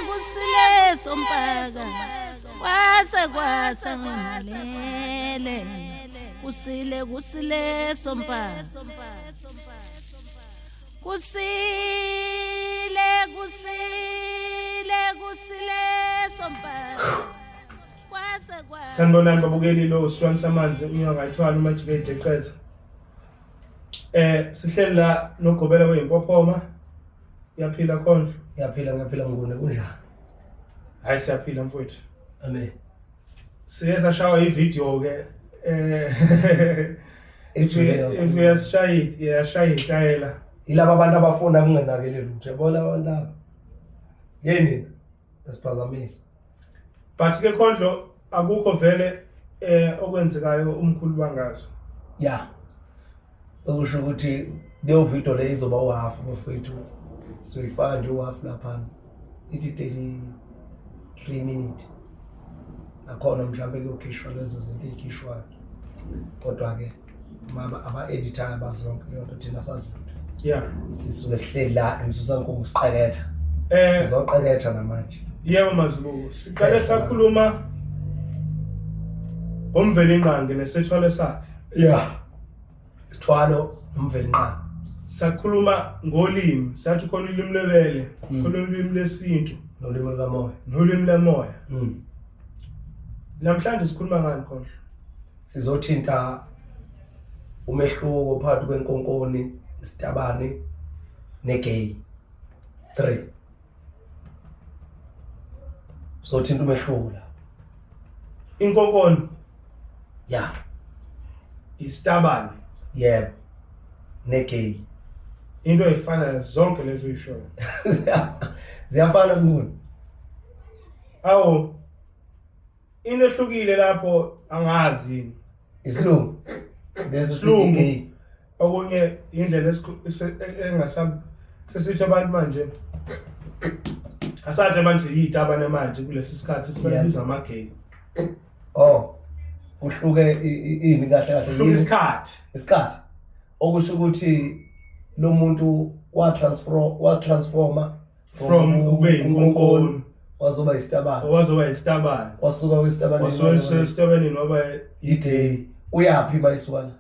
kusile sompaka kwasa ngalele kusile sompaka kusile sompaka kwasa sanibonani babukeli lo sihlwane samanzi unyaka ayithwala uma jike ejeqeza sihleli la nogobela weyimpophoma yaphila khondlo ngiyaphila ngone kunjani hayi siyaphila mfowethu amen siyeza shawa ivideo ke if yashayitayela ilaba abantu abafuna kungenakele lutho yabona abantu laba yini esiphazamisa but ke khondlo akukho vele okwenzekayo umkhulu bangazo ya okusho ukuthi leyo video le izoba uhafu bafethu soyifaka nje uhafu lapha ithi 33 minutes akhona mhlawumbe kuyokhishwa lezo zinto ezikhishwayo kodwa ke mama aba-editor bazonke lento thina sazi yeah sisuke sihleli la emsusankungu siqeketha sizoqeketha namanje yebo Mazulu siqale sakhuluma ngomvelinqangi nesethwalo sakhe yeah ithwalo umvelinqangi sakhuluma ngolimi sathi khona ulimi lebele khona ulimi lesintu nolimi likamoya nolimi lemoya namhlanje sikhuluma ngani khona sizothinta umehluko phakathi kwenkonkoni isitabane negay 3 sizothinta umehluko la inkonkoni ya isitabane yebo negay into efana zonke lezo ishoyo ziyafana mnguni awu inehlukile lapho angazi isilungu lesilungu okunye indlela engasab sesithi abantu manje asathi manje yitabane manje kulesi sikhathi sibabiza amagay uhluke ini kahle isikhathi okusho ukuthi lo muntu wa transforma from ube inkonkoni wazoba isitabane wasuka kwisitabane ngoba igay uyaphi bayiswana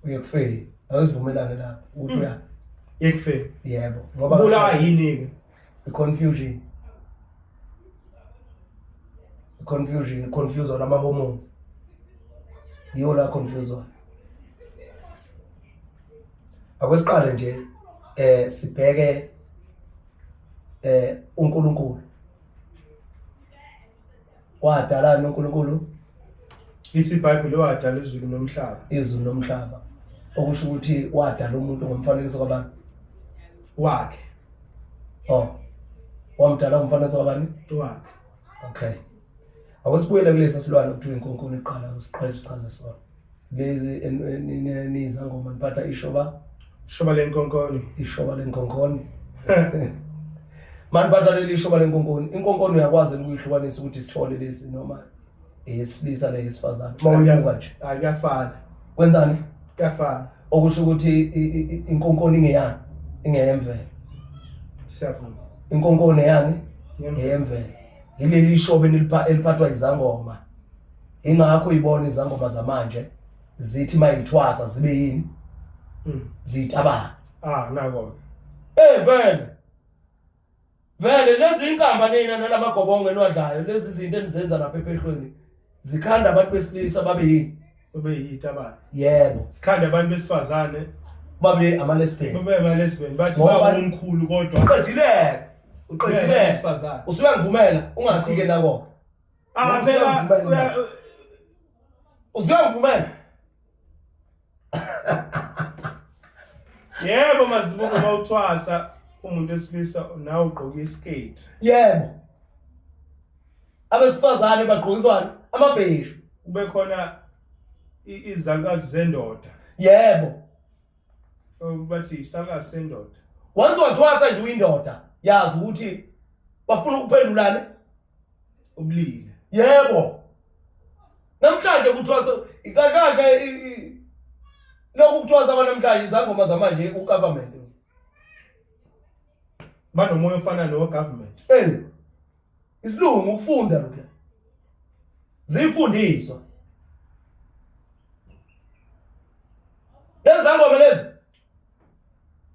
uyekufeli awuzivumelane lapho ukuthi uyaphi yekufeli yebo ngoba bulawa yini ke confuse lama hormones yiyo la confuse akwesiqale nje sibheke uNkulunkulu wadala uNkulunkulu ithi iBhayibheli wadala izulu nomhlaba okusho ukuthi wadala umuntu ngomfanekiso kwabantu wakhe wamdala ngomfanekiso kwabani wakhe okay akusibuyele kulesi silwane ukuthiwa inkonkoni iqala usiqale sichaze sona lezi nizangoma niphatha ishoba lenkonkoni manje badaleli ishoba lenkonkoni inkonkoni uyakwazi ukuyihlukanisa ukuthi sithole lesi noma esilisa le isifazane mawuyabuka nje akuyafana kwenzani kuyafana okusho ukuthi inkonkoni ingeyemvelo siyafuna inkonkoni ngeyemvelo ileli ishoba eliphathwa izangoma ingakho uyibona izangoma zamanje zithi mayithwasa zibe yini zitabana nako vele lezi inkamba nina nalabagobonge nwadlayo lezi zinto enizenza lapha ephehlweni zikhanda abantu besilisa babe yini yitabana yebo sikhanda abantu besifazane babe ama-lesbian bathi bawumkhulu kodwa uqedile sifazane usuyangivumela ungathi-ke nako phela usuyangivumela yebo Mazibuko mawuthwasa umuntu esilisa nawe ugqoka iskate yebo abesifazane bagqokiswana amabheshu kube khona izakazi zendoda yebo bathi isakazi sendoda once wathwasa nje uyindoda yazi ukuthi bafuna ukuphendulane ubulili yebo namhlanje kuthwasa ikashasha lokhu kuthwasa namhlanje izangoma zamanje ugovernment banomoya ofana no government. isilungu ukufunda lokho zifundiswa lezangoma lezi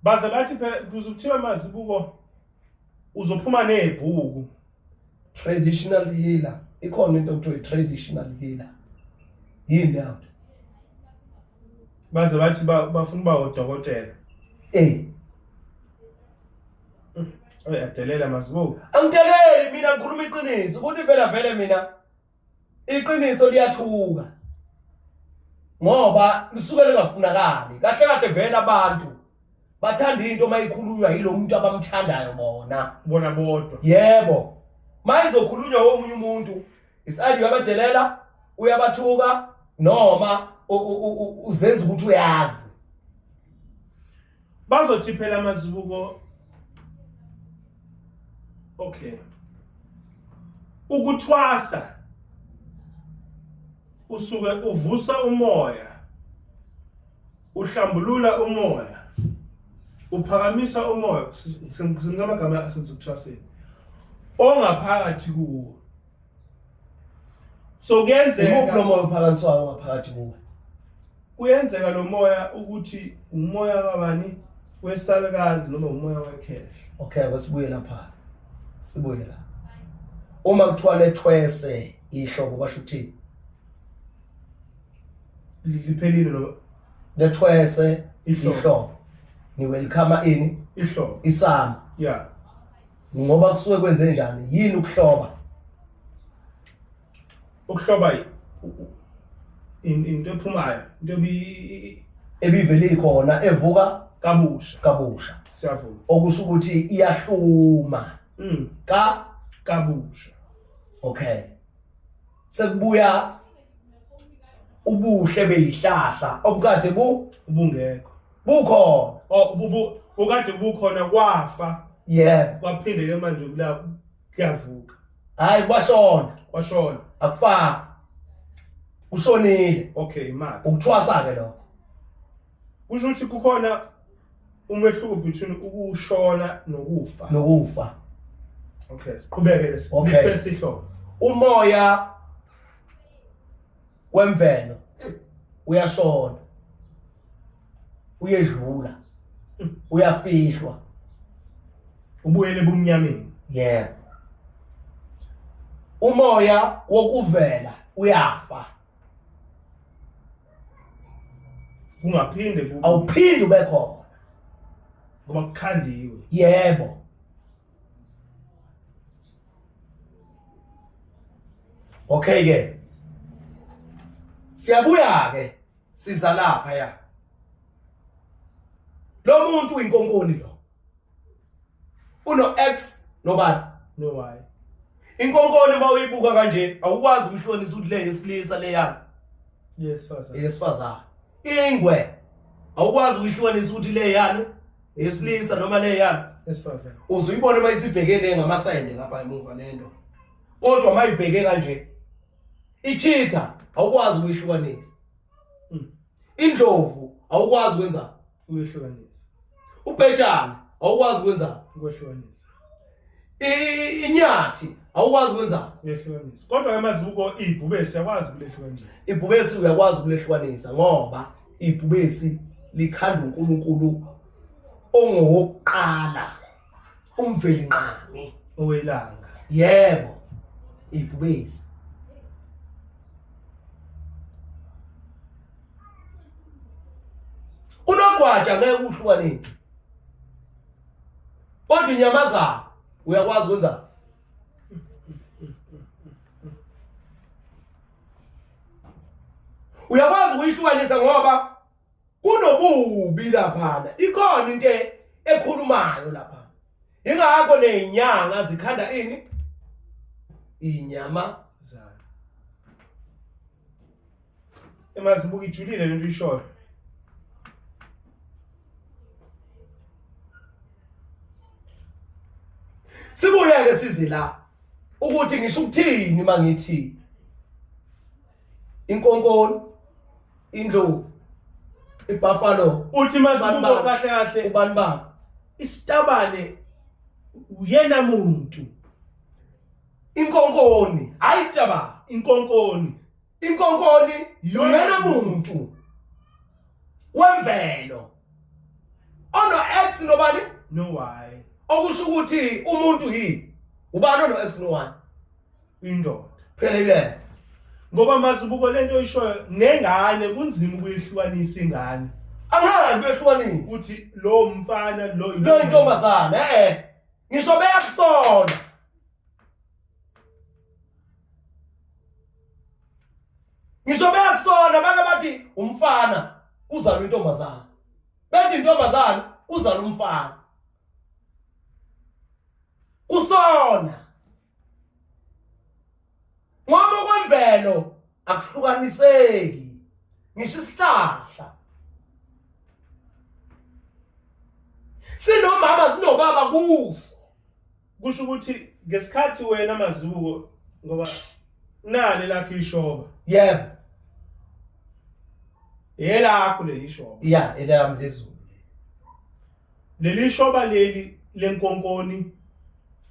Baze bathi phela kuzokuthiwa mazibuko uzophuma nebhuku. traditional healer ikhona into okuthiwa traditional healer yini lapho Baze bathi bafuna uba udokotela. Oyadelela mazibuko. Angiteleli mina ngikhuluma iqiniso ukuthi phela vele mina iqiniso liyathuka ngoba lisuke lingafunakali kahle kahle vele abantu bathanda into mayikhulunywa yilo muntu abamthandayo bona Bodwa. yebo mayizokhulunywa omunye umuntu isadi yabadelela uyabathuka noma uzenza ukuthi uyazi Bazothi phela mazibuko. Okay. Ukuthwasa usuke uvusa umoya. Uhlambulula umoya. Uphakamisa umoya. Singamagama asenzokuthwaseni. Ongaphakathi kuwo. So kuyenzeka lo moya uphakanyiswayo ngaphakathi kuwe kuyenzeka lo moya ukuthi umoya kabani wesalukazi noma umoya wekhehla. okay kwesibuye lapha sibuye la uma kuthiwa lethwese ihlobo basho ukuthini Liphelile lo lethwese ihlobo ni welcome ini ihlobo. isama Yeah. ngoba kusuke kwenze njani yini ukuhloba Ukuhloba into ephumayo into ebivele ikhona evuka kabusha. Siyavuma. okusho ukuthi iyahluma Kabusha. okay sekubuya ubuhle beyihlahla obukade Ubungekho. bukhona Ukade bukhona kwafa. yebo Kwaphinde ke manje kula kuyavuka. hayi Kwashona. akufani ushonile Okay imali. ukuthwasa ke lo Kusho ukuthi kukhona umehluko between ukushona nokufa. nokufa Okay, siqhubeke lesi. Okay. Lithwese ihlobo. umoya wemvelo uyashona uyedlula uyafihlwa Ubuyele ebumnyameni. yebo umoya wokuvela uyafa Kungaphinde awuphindi ube khona ngoba kukhandiwe. yebo okay ke siyabuya ke siza lapha ya lo muntu uyinkonkoni lo uno X nobani No why. inkonkoni mawuyibuka kanje awukwazi ukuhlonisa ukuthi le yesilisa leyana Yes, father. yesifazana ingwe awukwazi ukuhlonisa ukuthi le yana yesilisa noma le yana Yes, father. uzuyibona mayisibhekele ngamasende ngapha emuva lento kodwa mayibheke kanje ichitha awukwazi ukuyihlukanisa indlovu awukwazi ukwenza Uyehlukanisa. ubhetshana awukwazi ukwenza Ukwehlukanisa. inyathi awukwazi ukwenza Uyehlukanisa. Kodwa ke mazibuko ibhubesi yakwazi ukulehlukanisa. ibhubesi uyakwazi ukulehlukanisa ngoba ibhubesi likhanda uNkulunkulu ongowokuqala umvelinqangi Owelanga. yebo ibhubesi unogwaja ngeke uhlukanise kodwa inyamazana uyakwazi ukwenza uyakwazi ukuyihlukanisa ngoba kunobubi laphana ikhona into ekhulumayo lapha ingakho nezinyanga zikhanda ini inyama Zana. Emazibuko ijulile lento ishoyo. sibuye-ke sizi la ukuthi ngisho ukuthini mangithi inkonkoni indlovu iBuffalo uthi masibuko kahle kahle ubani bani isitabane uyena muntu inkonkoni hayi isitaba inkonkoni yena muntu wemvelo ono X nobani no why okusho ukuthi umuntu yini ubani ono X no Y indoda phelele ngoba masibuko lento oyishoyo nengane kunzima ukuyihlukanisa ingane angahambi kwehlukanisa uthi lo mfana lo intombazana ngisho beyakusona bake bathi umfana uzalwa intombazana bethi intombazana uzalwa umfana kusona ngoba kwemvelo akuhlukaniseki ngisho isihlahla sinomama sinobaba kuso kusho ukuthi ngesikhathi wena mazibuko ngoba nale lakhe ishoba yebo elakho leli shoba ya elami lezulu leli shoba leli lenkonkoni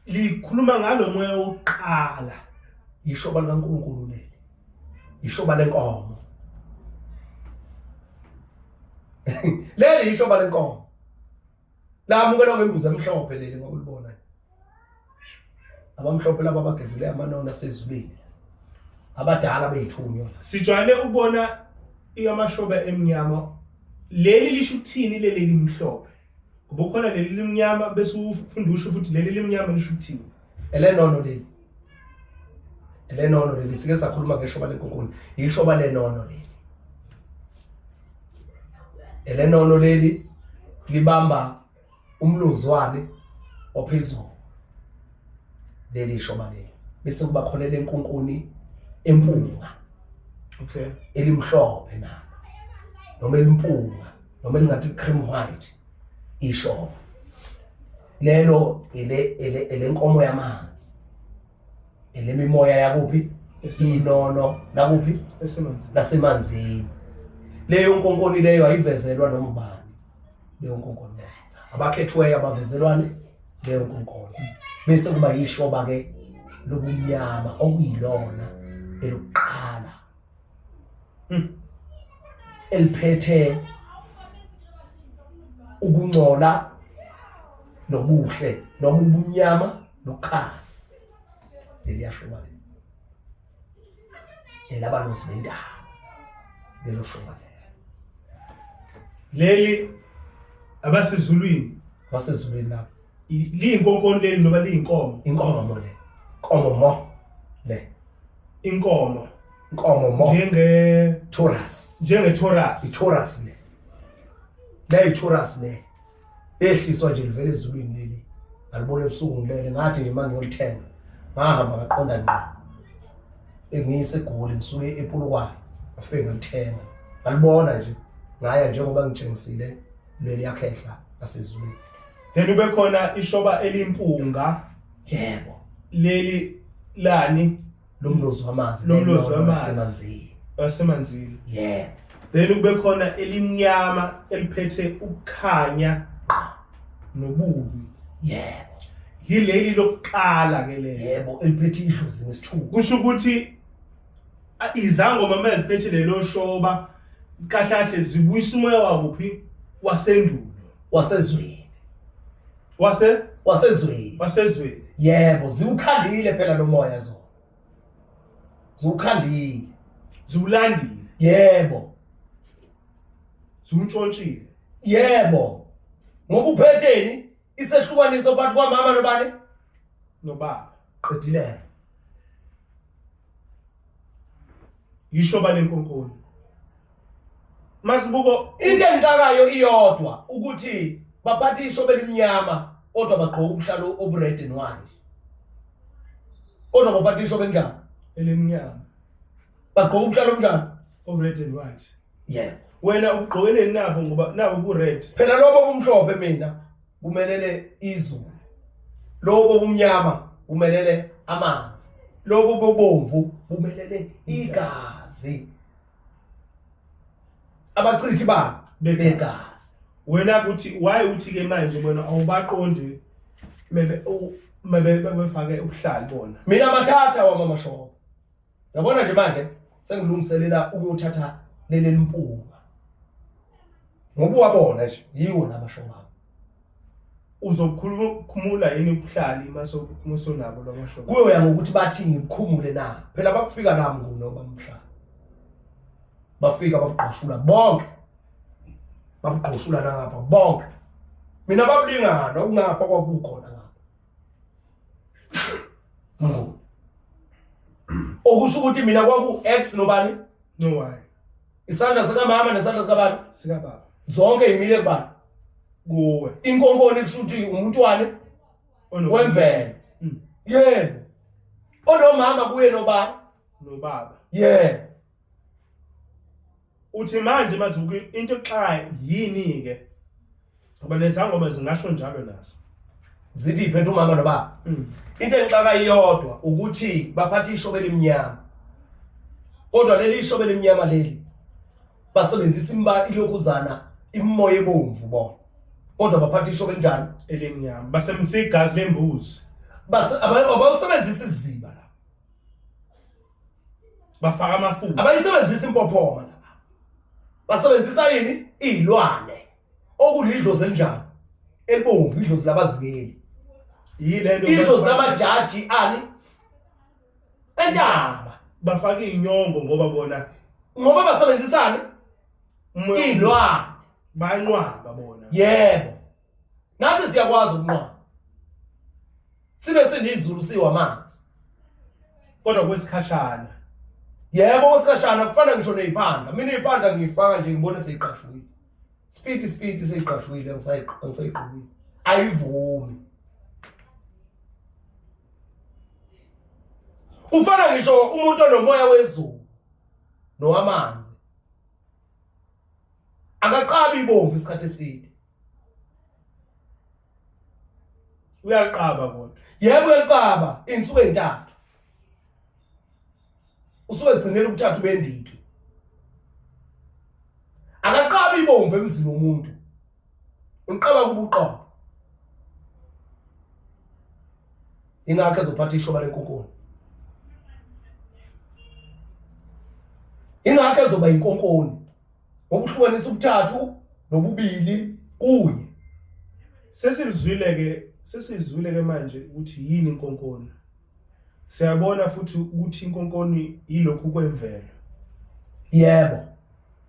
likhuluma ngalo moya oqala ishoba likaNkulunkulu leli ishoba lenkomo leli ishoba lenkomo lamukela ngembuzi emhlophe leli ngokulibona abamhlophe laba abagezile amanona asezulwini abadala beyithunywa sijwayele ukubona iyamashoba emnyama leli lisho ukuthini leli limhlophe ngoba khona leli limnyama bese ufunda usho futhi leli limnyama lisho ukuthini elenono leli sike sakhuluma ngeshoba lenkonkoni ishoba lenono leli elenono leli libamba umluzwane ophezulu leli shoba leli bese kuba khona lenkonkoni empunga okay elimhlophe nalo noma elimpunga noma elingathi cream white ishoba lelo elenkomo yamanzi elemimoya yakuphi esinono nakuphi nasemanzini leyo nkonkoni leyo ayivezelwa noma ubani leyo nkonkoni abakhethweyo abavezelwane leyo nkonkoni bese kuba yishoba ke lobumnyama okuyilona elokuqala eliphethe ukungcola nobuhle noma ubumnyama nokukhala leliyashoba elaba nozindaba lelo shoba leli abasezulwini lapho liyinkonkoni leli noma liyinkomo inkomo le inkomo mo le inkomo mo njenge Taurus i-Taurus le i-Taurus le ehliswa nje livele ezulwini leli alibona ebusuku ngilele ngathi nje manje ngiyolithenga ngahamba ngaqonda ngqo engiyise eGoli ngisuke ePolokwane afike ngalithenga alibona nje ngaya njengoba ngitshengisile leli yakhehla asezulwini then ube khona ishoba elimpunga yebo leli lani lomlozi wamanzi wasemanzini yebo then ube khona elimnyama eliphethe ukukhanya nobubi yebo yileli lokuqala ke lelo yebo eliphethe idlozi nesithuko kusho ukuthi izangoma maziphethe lelo shoba kahle kahle zibuyisa umoya wakuphi wasendulo wasezweni yebo ziwukhandile phela lo moya zo ziwukhandile ziwulandile yebo ziwutshontshile yebo ngoba uphetheni isehlukaniso phakathi kwamama nobani nobaba qedile ishoba lenkonkoni masibuko into engicakayo iyodwa ukuthi baphatha ishoba elimnyama kodwa bagqoka ubuhlalo obured and white kodwa baphatha ishoba enjani elimnyama bagqoka ubuhlalo obunjani red and white yebo wena ugqokeleni nabo ngoba nabo ku red phela lobo bomhlophe mina bumelele izulu lobo bomnyama bumelele amanzi lobo bobomvu bumelele igazi abachithi begazi. Wena kuthi why uthi ke manje bona awubaqondi mebe befake ubuhlali bona. Mina mathatha wamama Shoba. Yabona nje manje sengilungiselela ukuyothatha leli mpunga. Ngoba wabona nje yiwo namashoba. Uzokhumula yini ubuhlali masonabo lamashoba? Kuyoya ngokuthi bathi ngikhumule na. Phela bakufika nami nguno bamhlala. Bafika babugqoshula bonke. Babugqoshula nangapha bonke. Mina bablingana okungapha kwakukhona ngapha. Okusho ukuthi mina kwaku X nobani? No why? Isandla sikamama nesandla sikabani? Sikababa. Zonke imile kubani? Kuwe. Inkonkoni kusho ukuthi umuntwane wemvelo. Yebo. Onomama kuye nobani? Nobaba. Yebo. Uthi manje mazuke into xa yini ke? Ngoba lezangoma zingasho njalo nazo. Zithi iphethe umama nobaba. Into engixaka iyodwa ukuthi baphatha ishobe lemnyama. Kodwa leli ishobe lemnyama leli basebenzisa ilokuzana imoya ebomvu bona. Kodwa baphatha ishobe njani? Elimnyama. Basebenzisa igazi lembuzi. Abasebenzisa iziba la. Bafaka amafutha. Abayisebenzisa impophoma la. Basebenzisa yini? Izilwane. Okulidlozi elinjani? Elibomvu idlozi labazingeli. Yilento idlozi lamajaji ani? Entaba. Bafaka inyongo ngoba bona ngoba basebenzisana izilwane. Banqwaba bona. Yebo. Nathi siyakwazi ukunqwaba. Sibe sendizulu siwa amanzi. Kodwa kwesikhashana. Yebo kwesikhashana kufana ngisho neziphandla. Mina iziphandla ngifaka nje ngibone seyiqashwile. Speed seyiqashwile angisayiqhubile. Ayivumi. Ufana ngisho umuntu onomoya wezulu nowamanzi. Akaqabi ibomvu isikhathi eside. Uyaqaba kodwa. Yebo uyaqaba insuku ezintathu. Usuke egcinela ukuthatha ubendiki. Akaqabi ibomvu emzini womuntu. Uqaba kubuqaba. Ingakho ezophatha ishoba lenkonkoni. Ingakho ezoba inkonkoni. Ngokuhlukanisa ubuthathu nobubili kunye. Sesizwile ke manje ukuthi yini inkonkoni. Siyabona futhi ukuthi inkonkoni yilokhu kwemvelo. Yebo.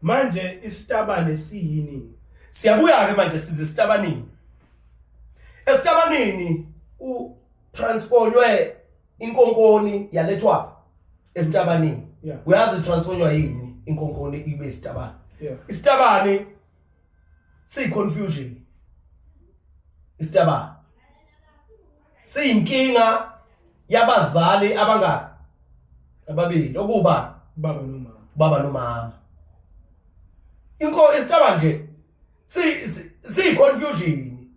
Manje isitabane siyini? Siyabuya ke manje size isitabanini. Esitabanini transformwe inkonkoni yalethwa esitabanini. Uyazi transformwa yini inkonkoni ibe isitabane? Isitabane siyiconfusion. Isitabane siyinkinga yabazali abangaki? Ababili okuba baba nomama. Isitabane nje siyiconfusion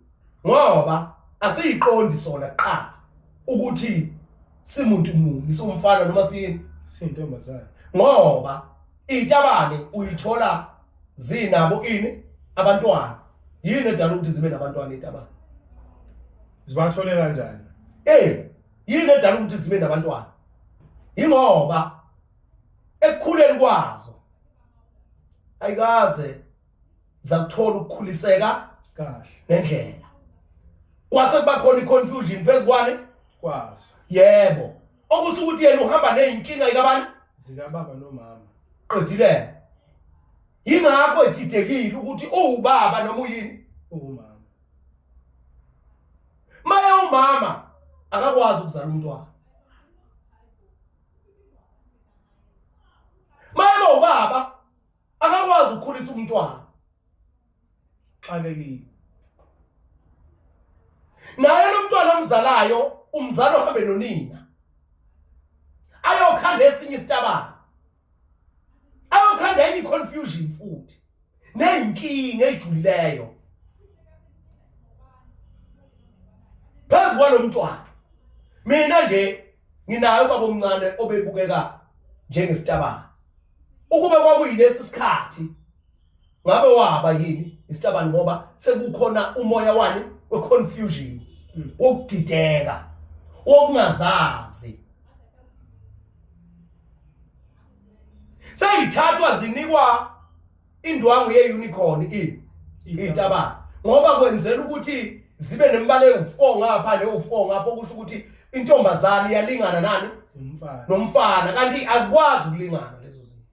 ngoba asiyiqondi sona qha ukuthi simuntu muni somfana noma sintombazana. Ngoba izitabane uyithola zinabo ini abantwana. Yini edala ukuthi zibe nabantwana izitabane? Zibathole kanjani? Yini edala ukuthi zibe nabantwana? Ingoba ekukhuleni kwazo ayikaze zakuthola ukukhuliseka kahle ngendlela. Kwase kuba khona iconfusion phezukwane kwazo. Yebo. Okusho ukuthi yena uhamba nezinkinga ikabani? Zika baba nomama. Qedile. Yingakho edidekile ukuthi ubaba noma uyini? Umama. Maye umama akakwazi ukuzala umntwana. Maye ubaba akakwazi ukukhulisa umntwana. Xakekile. Naye lo mntwana omzalayo umzalo uhambe nonina. Ayokhanda esinye isitabane. Ayokhanda enye confusion futhi. Nenkinga ejulileyo. Phezu kwalo mntwana. Mina nje nginayo ubaba omncane obebukeka njengesitabane. Ukube kwakuyilesi sikhathi ngabe waba yini isitabani ngoba sekukhona umoya wani we-confusion wokudideka wokungazazi sayithathwa zinikwa indwangu ye-unicorn itabani ngoba kwenzela ukuthi zibe nemibala ewu4 ngapha newu4 ngapha okusho ukuthi intombazane iyalingana nani nomfana kanti akwazi ukulingana lezo zinto.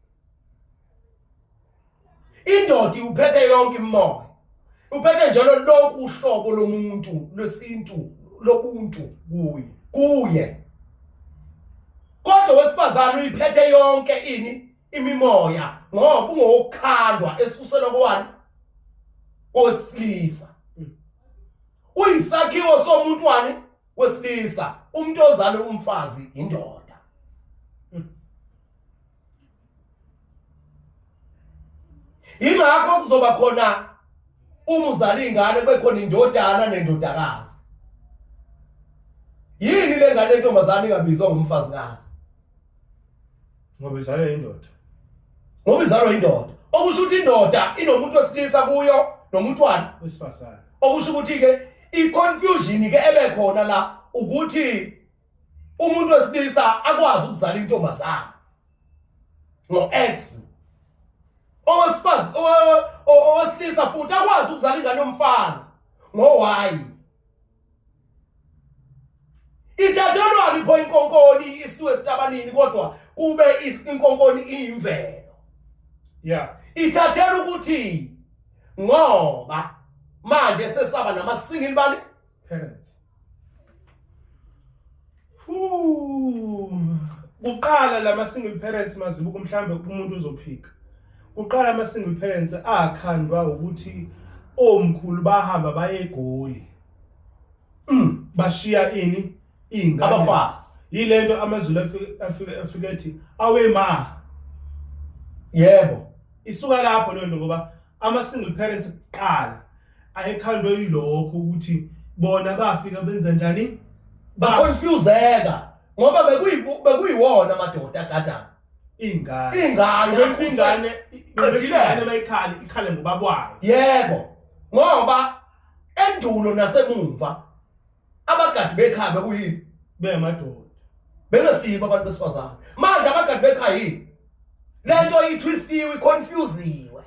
Indoda uphethe yonke imimoya uphethe njalo lokhu uhlobo lomuntu lwesintu lobuntu kuye kodwa wesifazane uyiphethe yonke imimoya ngoba ungokukhandwa esuselwa kwani owesilisa uyisakhiwo somuntu wani wesilisa umuntu ozale umfazi indoda. Ingakho kuzoba khona umuzali ingane bekhona indodana nendodakazi. Yini le ngane entombazane ingabizwa ngumfazikazi? Ngoba izalwa indoda. Ngoba izalwa indoda. Okusho ukuthi indoda inomuntu wesilisa kuyo nomntwana wesifazane. Okusho ukuthi ke i-confusion ke ebekhona la ukuthi umuntu wesilisa akwazi ukuzala intombazane ngo-X owesilisa futhi akwazi ukuzala ingane yomfana ngo-Y. Ithathelwa lipho inkonkoni isiwe esitabanini kodwa kube inkonkoni iyimvelo. Yeah. Ithathela ukuthi ngoba manje sesaba nama-single bani parents. Uqala lama-single parents mazibuka mhlambe umuntu uzophika. Uqala ama-single parents akhandwa ukuthi omkhulu bahamba baye eGoli. Bashiya ingane abafazi. Yilento amaZulu afika ethi awe ma. Yebo. Isuka lapho lento ngoba ama-single parents kuqala ayekhandwe yilokho ukuthi bona bafika benza njani baconfuseka ngoba bekuyiwona amadoda agadana ingane ikhale ngobabwayo. Yebo ngoba endulo nasemumva abagadi bekhaya bekuyini bengamadoda bengasipho abantu besifazane. Manje abagadi bekhaya yini lento itwistiwe iconfusiwe.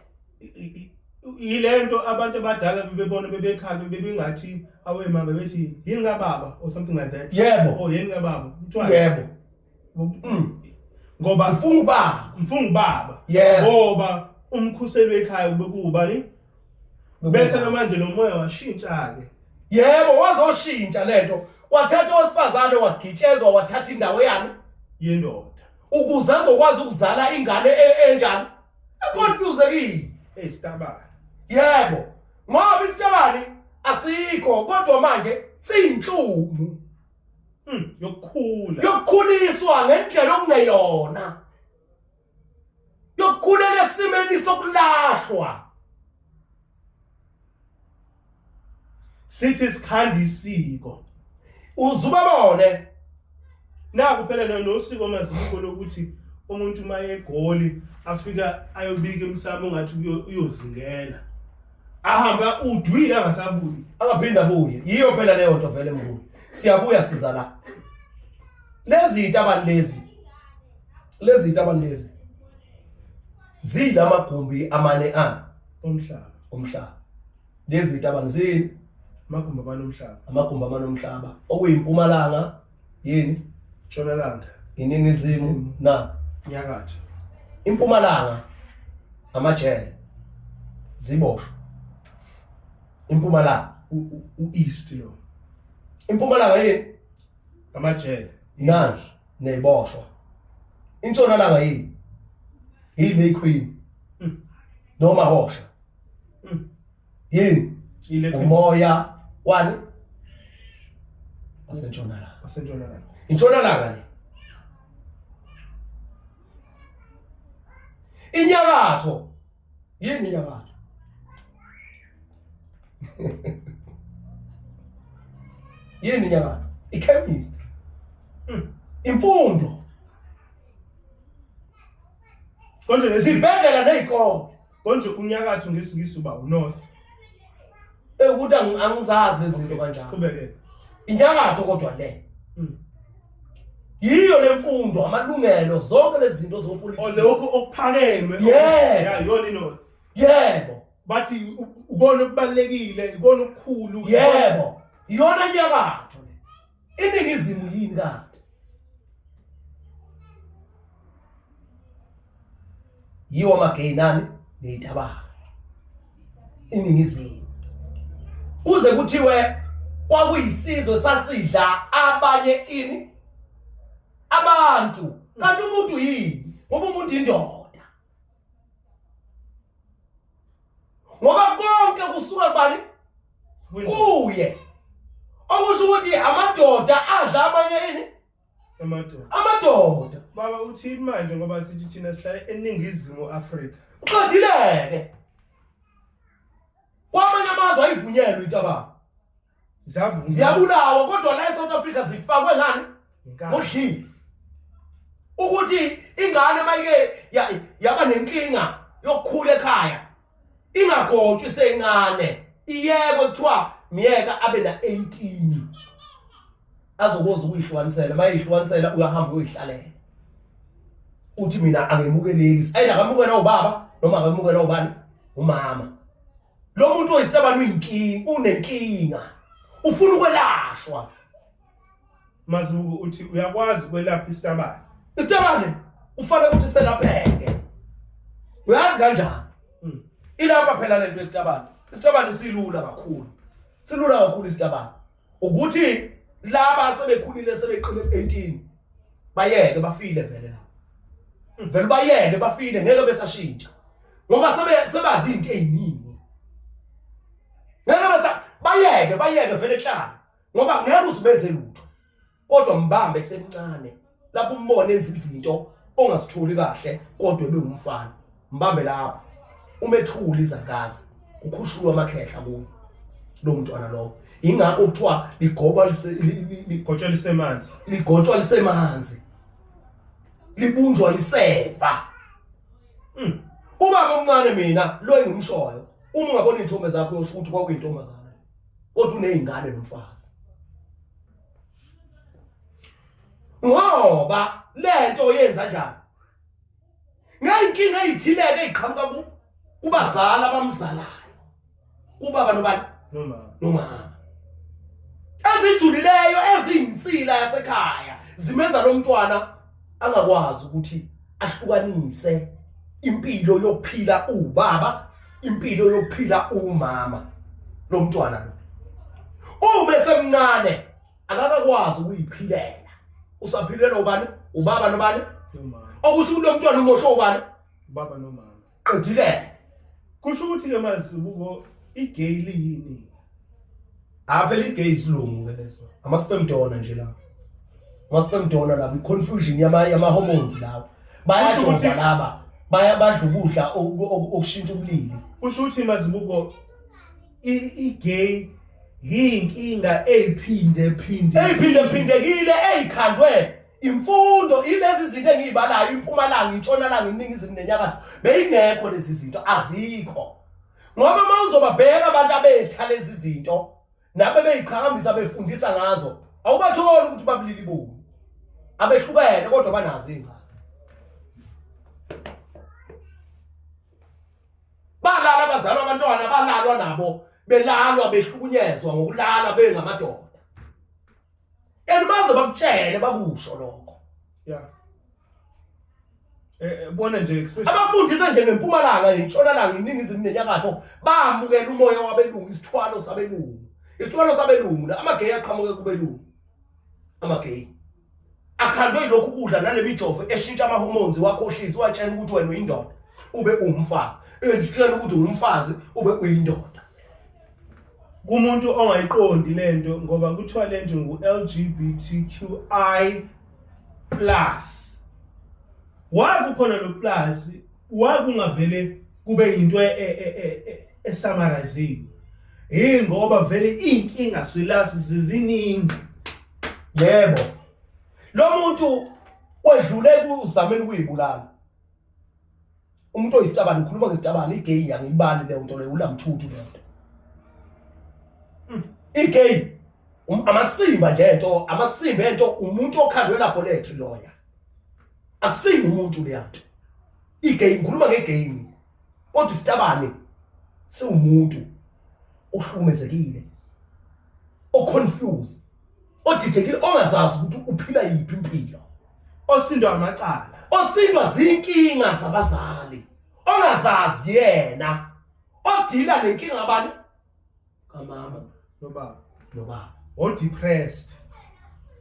Yilento abantu abadala bebona bebekhala bebengathi awe mama bethi yini kababa or something like that. Yebo. Oh yini kababa kuthiwa yebo ngoba mfunga baba ngoba umkhuseli wekhaya bekubani bese manje lo moya washintsha ke. Yebo wazoshintsha lento wathatha owesifazane wagitshezwa wathatha indawo yani yendoda ukuze azokwazi ukuzala ingane enjani econfusekile esitabani. Yebo ngoba isitabani asikho kodwa manje siyinhlumo yokukhuliswa ngendlela okungeyona yokukhulela esimeni sokulahlwa sithi sikhanda isiko uzubabone naku phela nosiko mazibuko lokuthi umuntu maye eGoli afika ayobika emsamo ungathi uyozingela ahamba udwile angasabuyi angaphinda abuye. Yiyo phela leyo nto vele mkhulu siyabuya siza la lezi itabani lezi zilamagumbi amane omhlaba. Lezi itabani zini amagumbi amane omhlaba okuyimpumalanga yini ntshonalanga iningizimu na nyakatho. Impumalanga amajele ziboshwe. Impumalanga east lo impumalanga yini amajele nanje neyiboshwa. Intshonalanga yini ile queen noma hosha yini umoya wani asentshonalanga. Intshonalanga le inyakatho yini inyakatho yini inyakatho ichemistry imfundo konje lesibhedlela nezikole konje unyakatho ngesikisi uba unorth ukuthi angizazi lezinto kanjalo. siqhubeke Inyakatho kodwa le. Yiyo lemfundo amalungelo zonke lezi zinto zopolitiki. lokho okuphakeme Yeah. ya yona ino Yebo. bathi ukona okubalekile ukona okukhulu Yebo. Iyona nyakatho le. Iningizimu yini kanti? Yiwo amagay nani neyitabaka. Iningizimu. Kuze kuthiwe kwakuyisizwe sasidla abanye ini abantu. Kanti umuntu yini? Ngoba umuntu indoda. Ngoba konke kusuka kubani? Kuye. Okusho ukuthi amadoda adla abanye ini? Amadoda. baba uthini manje ngoba sithi thina sihlala eningizimu Afrika Uqedileke. Kwamanye amazwe ayivunyelwe itabaka. Ziyabulawa kodwa la eSouth Africa zifakwe ngani? Ngoshili. Ukuthi ingane mayike yaba nenkinga yokukhula ekhaya ingagotshwe sencane iyekwe kuthiwa miyeka abe na 18 azokwazi ukuyihlukanisela mayihlukanisela uyahamba uyihlalela uthi mina angemukeleki ayina ngamukela ubaba noma ngamukela ubani umama lo muntu oyisitabani uyinkinga unenkinga ufuna ukwelashwa mazuku uthi uyakwazi ukwelapha isitabane isitabane ufanele ukuthi selapheke uyazi kanjani ilapha phela lento isitabane silula kakhulu isitabane ukuthi laba sebekhulile sebeqile 18 bayeke bafile vele la vele bayeke bafile ngeke besashintsha ngoba sebazi into eziningi ngeke bayeke vele ehlala ngoba ngeke usibenze lutho kodwa mbambe semncane lapho umbone enza izinto ongasithuli kahle kodwa ebengumfana mbambe lapha umethuli izangazi ukhushulwa amakhehla kuyo lo mntwana lo ingakho kuthiwa ligotshwa lisemanzi libunjwa liseva ubaba omncane mina lo engimshoyo uma ungabona intombi zakho uyosho ukuthi kwakuyintombazana kodwa unezingane nomfazi ngoba lento yenza kanjani ngayinkinga ezithileke eziqhamuka kubazali abamzalayo kubaba nobani noma ezijulileyo ezinsila yasekhaya zimenza lo mntwana angakwazi ukuthi ahlukanise impilo yokuphila ubaba impilo yokuphila umama lo mntwana lo uma esemncane akakwazi ukuyiphilela usaphilela ubani ubaba nobani okusho lo mntwana umosho ubani ubaba nomama qedile kusho ukuthi ke mazibuko igay liyini phela igay isilungu ke leso ama-sperm donor nje lawo ama-sperm donor labo i-confusion yama-hormones lawo bayajova laba badla ukudla okushintsha ubulili kusho ukuthi mazibuko igay yinkinga eziphindekile ezikhandwe imfundo ilezi zinto engizibalayo impumalanga intshonalanga iningizimu nenyakatho beyingekho lezi zinto azikho ngoba mawuzobabheka abantu abetha lezi zinto nabe beyiqhakambisa befundisa ngazo awubatholi ukuthi babulili bobu abehlukene kodwa banazo ingane balala abazalwa abantwana balalwa nabo belalwa behlukunyezwa ngokulala bengamadoda baze bakutshele bakusho lokho bona nje expression abafundisa nje ngempumalanga intshonalanga iningizimu nenyakatho bamukela umoya wabelungu isithwalo sabelungu la amagay aqhamuke kubelungu amagay akhandwe lokhu kudla nalemijovo eshintsha ama-hormones wakhohlisa watshela ukuthi wena uyindoda ube umfazi enditshela ukuthi umfazi ube uyindoda kumuntu ongayiqondi lento ngoba kuthiwa lento ngu-LGBTQI+. Why kukhona lo plus? Why kungavele kube into esamaraziwe? Ngoba vele inkinga swilasi ziziningi. Yebo. Lo muntu wedlule kuzameni kuyibulala. umuntu oyisitabani ukhuluma ngesitabani igay angibali le nto le ulamthuthu le nto igay amasimba nje into amasimba ento umuntu okhandwe laboratory lawyer akusingi umuntu le yanto igay ngikhuluma ngegame kodwa isitabani siwumuntu ohlumezekile oconfused odidekile ongazazi ukuthi uphila yiphi impilo osindwa amacala osindwa zinkinga zabazali ongazazi yena odila nenkinga abani kamama nobaba o depressed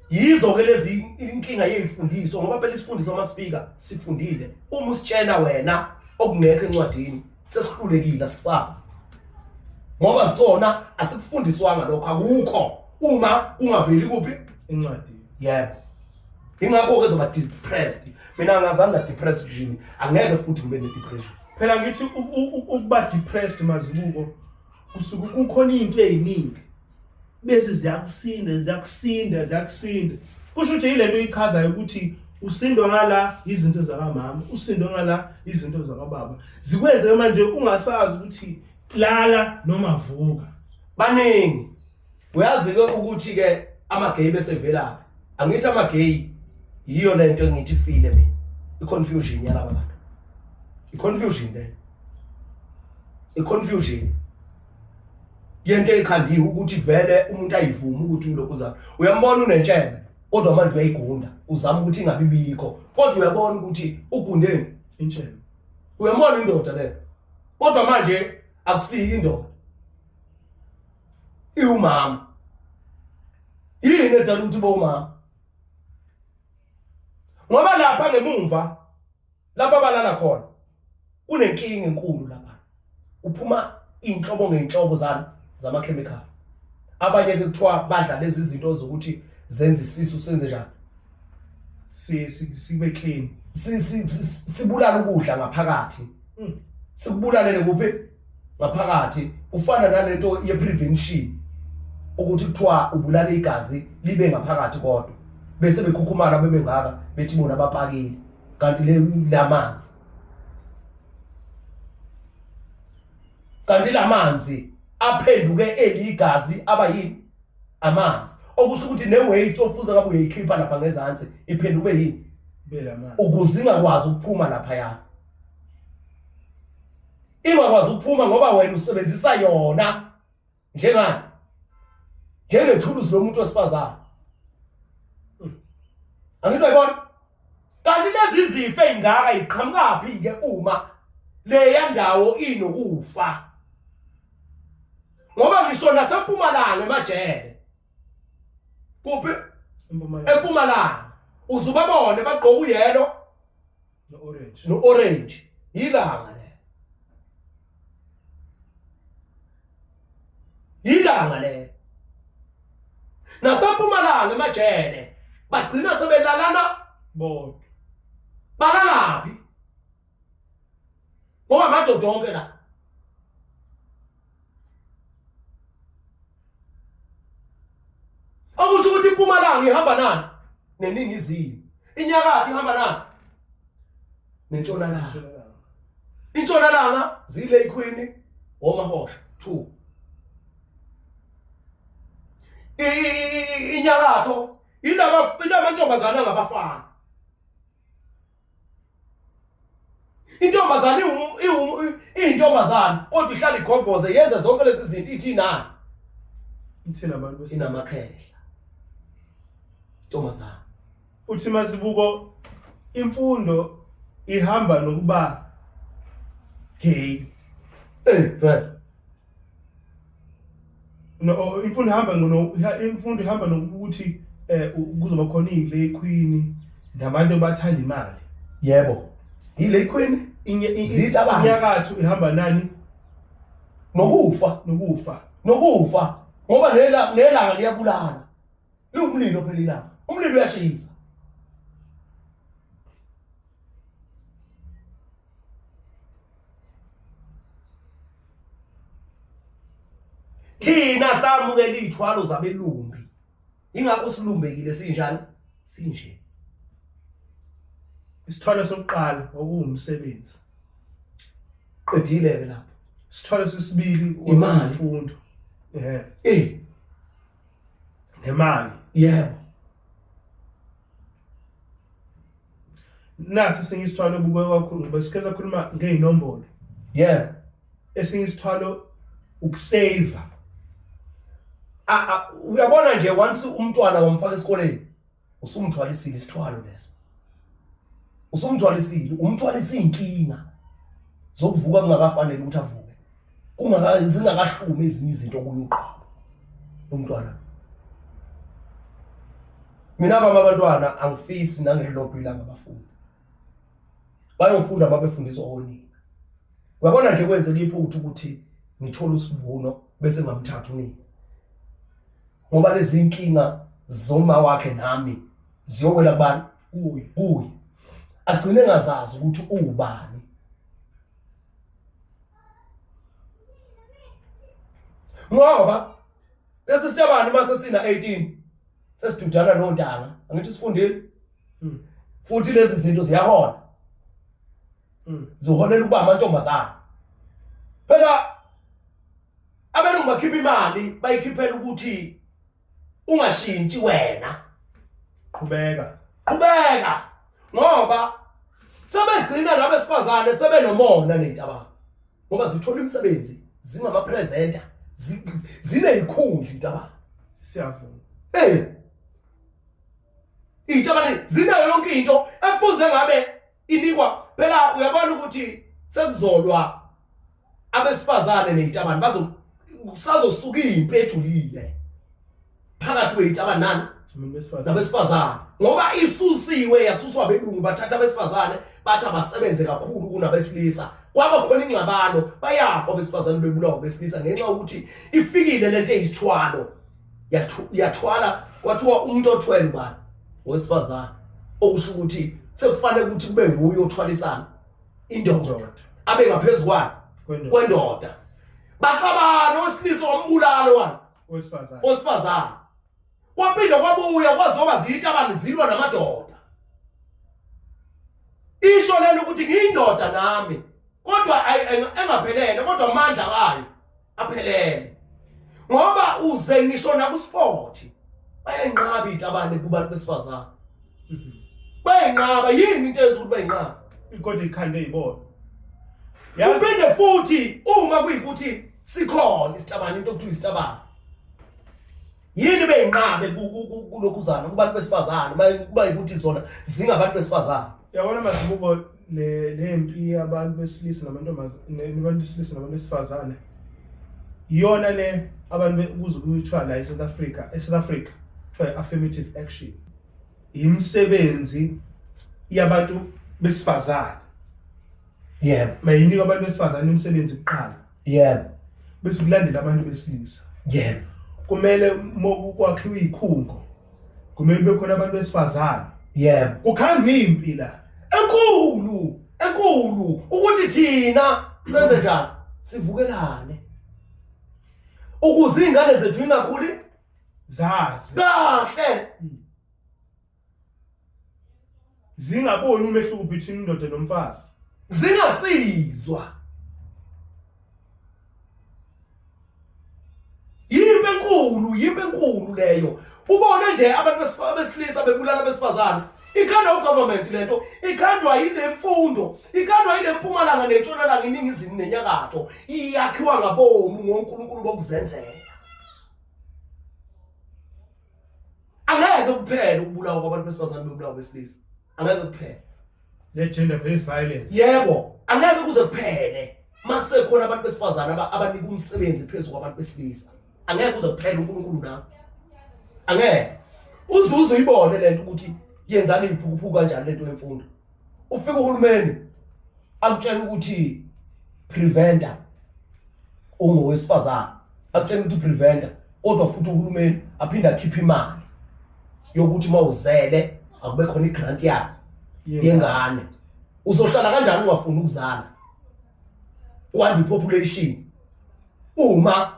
yizo ke lezi inkinga yezifundiswa ngoba phela isifundiswa masifika sifundile uma usitshena wena okungekho encwadini sesihlulekile sisazi ngoba sona asikufundiswanga lokho akukho uma kungaveli kuphi encwadini yebo ingakho ke zoba depressed mina ngazange depressed yini angeke futhi ngibe ne depression phela ngithi ukuba depressed mazibuko usuku kukhona into eziningi bese ziyakusinda kusho ukuthi yilento ichazayo ukuthi usindwa ngala izinto zakamama usindwa ngala izinto zakababa zikwenze manje ungasazi ukuthi lala noma vuka baningi uyazi ke ukuthi ke amagay bese velaphi angithi amagay yiyo lento engithi file mina iconfusion yalaba bantu iconfusion le iconfusion yento ekhandiwe ukuthi vele umuntu ayivuma ukuthi ulokhu uzama uyambona unentshebe kodwa manje uyayigunda uzama ukuthi ingabi bikho kodwa uyabona ukuthi ugundeni intshebe uyambona indoda le kodwa manje akusiyi indoda iwumama yini edala ukuthi bomama ngoba lapha ngemumva lapha balala khona kunenkinga enkulu lapha uphuma inhlobo ngenhlobo zamakhemikhali abanye ke kuthiwa badla lezi zinto zokuthi zenze isisu senze njani sibe clean sibulala ukudla ngaphakathi sikubulalele kuphi ngaphakathi ufana nalento ye-prevention ukuthi kuthiwa ubulala igazi libe ngaphakathi kodwa bese bekhukhumala bebe ngaka bethi bona bapakile kanti lamanzi kanti lamanzi aphenduke eligazi abayini amanzi okusho ukuthi newaste ofuza kabe uyayikhipha lapha ngezansi iphenduke yini belamanzi ukuzinga kwazi ukuphuma lapha yana ingakwazi ukuphuma ngoba wena usebenzisa yona njengani njengethuluzi lomuntu osifazana angithi uyabona kanti lezi zifo ezingaka iqhamukapi ke uma leya ndawo inokufa ngoba ngisho naseMpumalanga emajele kuphi eMpumalanga uzubabone bagqoka uyelo no orange yilanga le naseMpumalanga emajele bagcina sebelalana bodwa balalaphi ngoba amadoda onke la okusho ukuthi iMpumalanga ihamba nani neningizimu inyakatho ihamba nani nentshonalanga intshonalanga zile iQueen oMahosha 2 inyakatho inamantombazana ngabafana intombazana iyintombazana kodwa ihlala igovoze yenza zonke lezi zinto ithi nani ithina abantu inamakhehla intombazana uthi mazibuko imfundo ihamba nokuba gay vele no imfundo ihamba nokuthi kuzoba khona ile iQueen nabantu bathanda imali yebo ile iQueen zithi abantu inyakatho ihamba nani nokufa ngoba nelanga liyabulala liwumlilo phela ilanga umlilo uyashisa thina samukela ithwalo zabelumbi ingakho silumbekile sinjani sinje isithwalo sokuqala okuwumsebenzi qedile ke lapho Sithole sesibili Imali. imfundo. Nemali. yebo Nasi singisithwalo buke kakhulu ngoba sike sakhuluma ngeinombolo. yebo Esingisithwalo ukusave. uyabona nje once umntwana wamfaka esikoleni usumthwalisile isithwalo leso umthwalisa inkinga zokuvuka kungakafanele ukuthi avuke zingakahlumi ezinye izinto kuyuqaba umntwana mina abantwana angifisi nangelilobhi la ngabafundi bayofunda mabefundiswa onini uyabona nje kwenzeka iphuthu ukuthi ngithola usivuno bese ngamthatha unini ngoba lezi inkinga zoma wakhe nami ziyowela kubani kuye agcine ngazazi ukuthi ubani ngoba lesi sitabani mase sina 18 sesidudana nontanga angithi sifundile futhi lezi zinto ziyahola ziholela ukuba amantombazana phela abelungu bakhipha imali bayikhiphela ukuthi ungashintshi wena Qhubeka. ngoba sebegcina labesifazane sebenomona nentabana ngoba zithola imisebenzi zingama presenter zineyikhundla intabana Siyavuma. Itabane zinayo yonke into efuze ngabe inikwa phela uyabona ukuthi sekuzolwa abesifazane neyitabane kusazosuka impi ejulile phakathi kweyitabane nani nabesifazane ngoba isusiwe yasuswa abelungu bathatha abesifazane bathi abasebenze kakhulu kunabesilisa kwaba khona ingxabano bayafa abesifazane bebulawa besilisa ngenxa ukuthi ifikile lento eyisithwalo yathwala kwathiwa umuntu othwele bani wesifazane okusho ukuthi sekufanele ukuthi kube nguye othwalisana indoda abe ngaphezulu kwendoda baqabana wesilisa wombulalo wani wesifazane kwaphinda kwabuya kwazoba ziyitabani zilwa namadoda isho lelo ukuthi ngiyindoda nami kodwa engaphelele kodwa amandla kayo aphelele ngoba uze ngisho nakusport bayenqaba itabane kubantu besifazane bayenqaba yini into eyenza ukuthi bayenqaba Kodwa ikhande izibona. uphinde futhi uma kuyikuthi sikhona isitabane into okuthiwa isitabane yini beyinqabe kulokuzana kubantu besifazane bayikuthi zona zingabantu besifazane Yabona Mazibuko lempi abantu besilisa nabantu besilisa nabantu besifazane. Iyona le abantu kuze kuyithiwa la eSouth Africa kuthiwa affirmative action. Imsebenzi yabantu besifazane. yebo Mayinika abantu besifazane imisebenzi kuqala yebo bese kulandela abantu besilisa. yebo Kumele mokwakhiwa izikhungo. Kumele bekhona abantu besifazane. yebo Kukhandwa impi la. enkulu ukuthi thina senze njani sivukelane ukuze izingane zethu ingakhuli Zazi. kahle Zingaboni umehluko between indoda nomfazi. zingasizwa yimpe enkulu leyo ubone nje abantu besilisa bebulala besifazane ikhandwa ugovernment lento ikhandwa yile mfundo ikhandwa yile Mpumalanga neNtshonalanga iningizimu nenyakatho iyakhiwa ngabomu ngoNkulunkulu bokuzenzela angeke kuphele ukubulawa kwabantu besifazane bebulawa besilisa angeke kuphele Le gender based violence. yebo angeke kuze kuphele makusekhona abantu besifazane abanika umsebenzi phezulu kwabantu besilisa angeke kuze kuphele uNkulunkulu na angeke uzuzu uyibone lento ukuthi yenzani iphukuphuku kanjani lento yemfundo ufika uhulumeni akutshela ukuthi preventer ungowesifazane akutshela ukuthi preventer kodwa futhi uhulumeni aphinda akhipha imali yokuthi mawuzele akube khona igrant yakhe yengane uzohlala kanjani ungafuni ukuzala kwandi population uma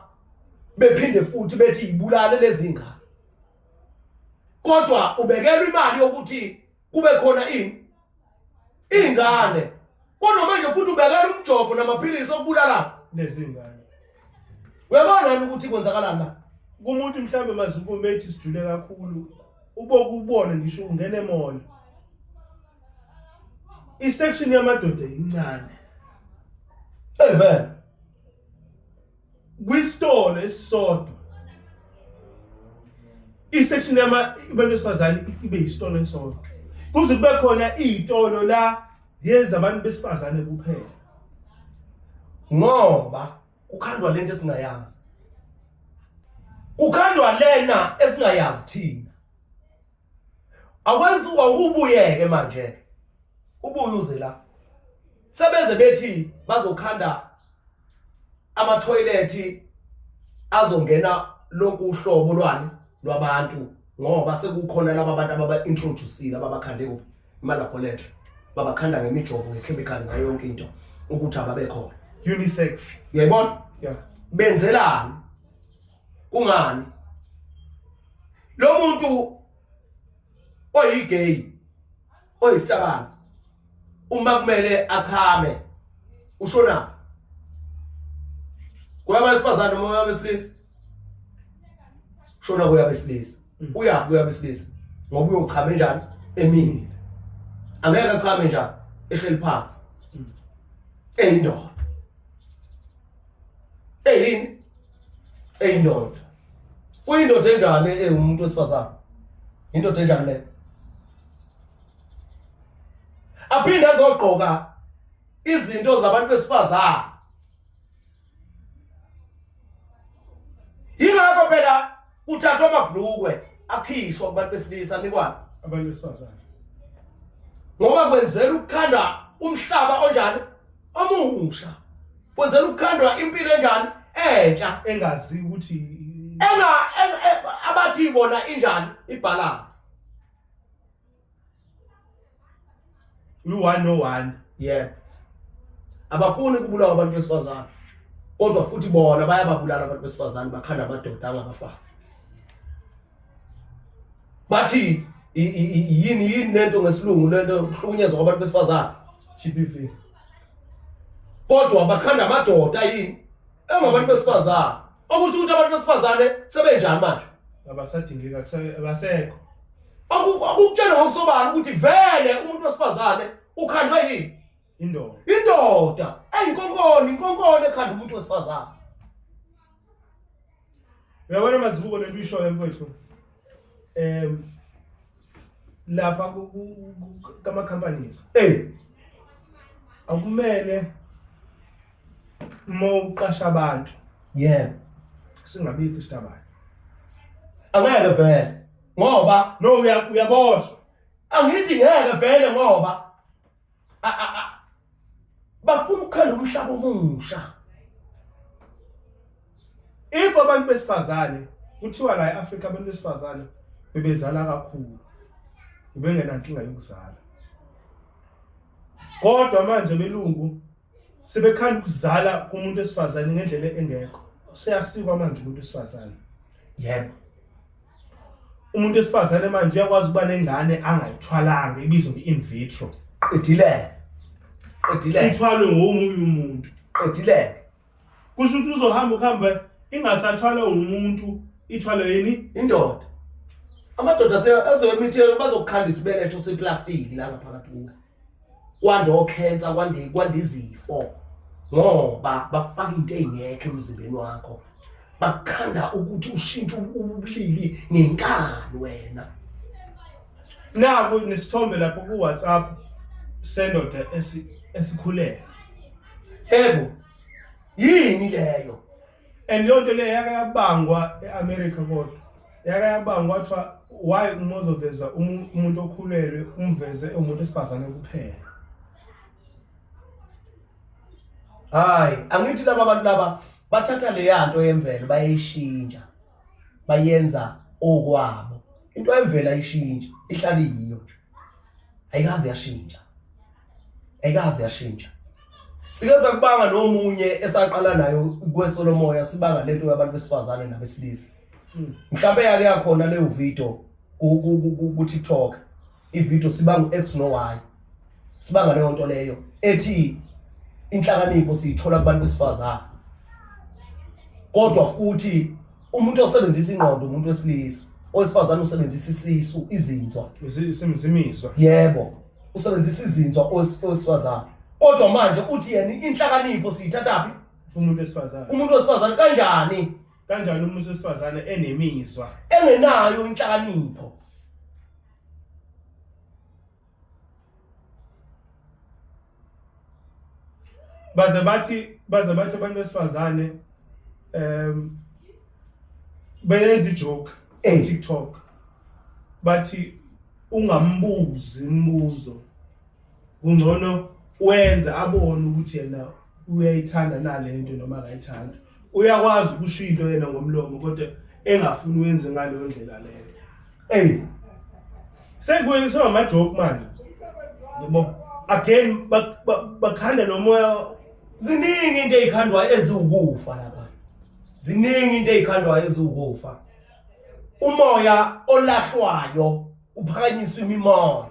bephinde futhi bethi ibulale lezi ngane kodwa ubekelwa imali yokuthi kube khona ingane Kodwa manje futhi ubekela umjovo namaphilisi okubulala lezi ngane. uyabona nani ukuthi kwenzakalani la Kumuntu mhlambe Mazibuko methi sijule kakhulu uboku ubone ngisho ungena emall. Isection yamadoda incane. vele Kwistore esisodwa. Isection yabantu besifazane ibe isitolo esodwa. Kuze kube khona izitolo la yeza abantu besifazane kuphela. ngoba kukhandwa lento esingayazi kukhandwa lena esingayazi thina akwenziwa ubuyeke manje ubuye uze la sebeze bethi bazokhanda ama toilet azongena lonke uhlobo lwani lwabantu ngoba sekukhona laba bantu ababa introduceile ababakhande kuphi ema laboratory babakhanda ngemijovo ngechemical ngayo yonke into ukuthi ababe khona Unisex. uyayibona Yeah. benzelani kungani lo muntu oyigay oyisihlabani uma kumele achame ushona kuyaba besifazane noma yabesilisa shona kuyabesilisa uyabesilisa ngoba uyochama njani emini angeke achame njani ehleli phansi eyindoda eyini eyindoda uyindoda enjani umuntu wesifazane indoda enjani le aphinde azogqoka izinto zabantu besifazane yingakho phela uthathwa amabhlukwe akhishwa kubantu besilisa nikwani Abantu besifazane. ngoba kwenzela ukukhanda umhlaba onjani omusha kwenzela ukukhandwa impilo enjani entsha Engazi ukuthi abathi bona injani ibalance u1 no1. yeah abafuni kubulawa abantu besifazane kodwa futhi bona bayababulala abantu besifazane bakhanda amadoda angabafazi bathi yini lento ngesilungu lento kuhlukunyezwa kwabantu besifazane GBV. kodwa bakhanda amadoda yini engabantu besifazane okusho ukuthi abantu besifazane sebenjani manje Abasadingeka abasekho. akukutshela ngokusobala ukuthi vele umuntu wesifazane ukhandwa yini Indoda. indoda inkonkone ekhanda umuntu wesifazane Uyabona Mazibuko lento ishoyo mfowethu. Lapha kama companies akumele uma uqasha abantu yeah singabikho isitabane. angeke vele ngoba No uyaboshwa. angithi ngeke vele ngoba bafuna ukukhanda umhlaba omusha If abantu besifazane kuthiwa la eAfrica abantu besifazane bebezala kakhulu. Ubengena inkinga yokuzala. Kodwa manje belungu sebekhanda ukuzala kumuntu wesifazane ngendlela engekho. Seyasikwa manje umuntu wesifazane. yebo Umuntu wesifazane manje uyakwazi ukuba nengane angayithwalanga ibizwa in vitro. qedileke Ithwalwe ngomunye umuntu. qedileke Kusho ukuthi uzohamba ingasathwala umuntu ithwalwe yini? indoda amadoda azoyemithi bazokukhanda isibeletho seplastiki la ngaphakathi kuwo kwande okhensa kwande izifo ngoba bafaka into engekho emzimbeni wakho bakhanda ukuthi ushintshe ubulili ngenkani wena Naku nesithombe lapho ku WhatsApp sendoda esikhulele. yebo yini leyo And yonto le yake yabangwa eAmerica kodwa. Yake yabangwa wathwa why umozoveza umuntu okhulelwe umveze umuntu esifazane kuphela. hayi angithi laba abantu laba bathatha le yanto yemvelo bayayishintsha bayenza okwabo into yemvelo ayishintsha ihlala yiyo nje ayikaze yashintsha sikeza kubanga nomunye esaqala nayo kweSolomoya sibanga lento yabantu besifazane nabesilisa mhlawumbe yake yakhona leyo video ku TikTok ivideo sibanga X no Y sibanga leyo nto leyo ethi inhlakanipho siyithola kubantu besifazana kodwa futhi umuntu osebenzisa ingqondo umuntu wesilisa owesifazana usebenzisa isisu izinzwa Isimzimizwa. yebo usebenzisa izinzwa owesifazana kodwa manje uthi yena inhlakanipho siyithathaphi Umuntu wesifazane. umuntu wesifazana kanjani Kanjani umuntu wesifazane enemizwa? engenayo inhlakanipho Baze bathi abantu besifazane benza ijoke Eh. TikTok. Bathi ungambuzi imibuzo. Kungcono wenza abone ukuthi yena uyayithanda nalento noma akayithanda. Uyakwazi ukusho into yena ngomlomo kodwa engafuni wenze ngaleyo ndlela leyo. Sekuyiswa ama-joke manje. Yebo. Again bakhanda nomoya ziningi into ezikhandwayo eziwukufa lapha ziningi into ezikhandwayo eziwukufa umoya olahlwayo uphakanyiswa imimoya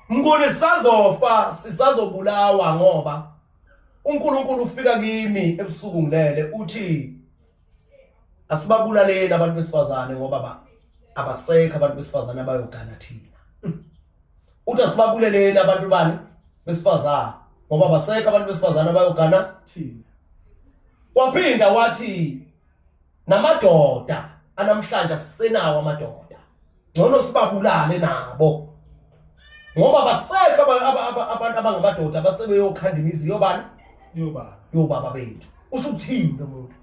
mngone sisazofa sisazobulawa ngoba uNkulunkulu ufika kimi ebusuku ngilele uthi asibabulaleni abantu besifazane ngoba abasekho abantu besifazane abayogana thina uthi asibabuleleni abantu bani besifazane ngoba abasekho abantu besifazane abayogana thina. waphinda wathi namadoda anamhlanje sisenawo amadoda ngcono sibabulale nabo ngoba abasekho abantu abangamadoda basebeyokhanda imizi yobani yobaba bethu usho ukuthini umuntu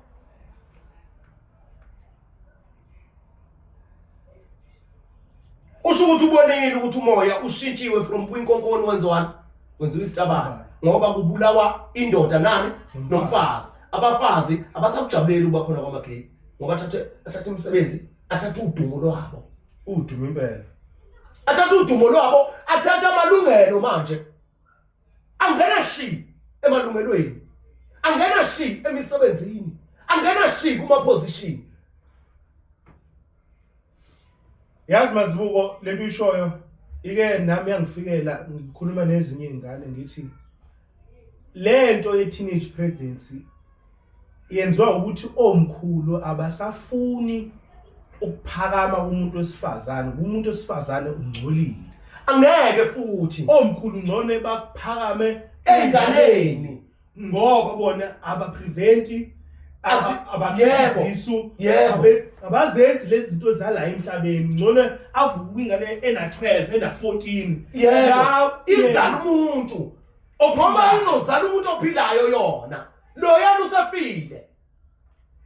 usho ukuthi ubonile ukuthi umoya ushintshiwe from kwinkonkoni wenziwa isitabane ngoba kubulawa indoda nani nomfazi abafazi abasakujabulela ukuba khona kwamagay ngoba athatha imisebenzi athatha udumo lwabo Udumo impela. athatha udumo lwabo athatha amalungelo manje angena shi emalungelweni angena shi emisebenzini angena shi kuma position. Yazi Mazibuko lento ishoyo ike nami yangifikela ngikhuluma nezinye izingane ngithi lento ye teenage pregnancy yenziwa ukuthi omkhulu abasafuni ukuphakama kumuntu wesifazane ungcolile angeke futhi omkhulu ngcono bakuphakame enganeni ngoba bona abapreventi abazisu abazenzi lezi zinto zala emhlabeni ngcono avuka ingane ena 12 ena 14 izala umuntu ngoba izozala umuntu ophilayo yona lo yana usafile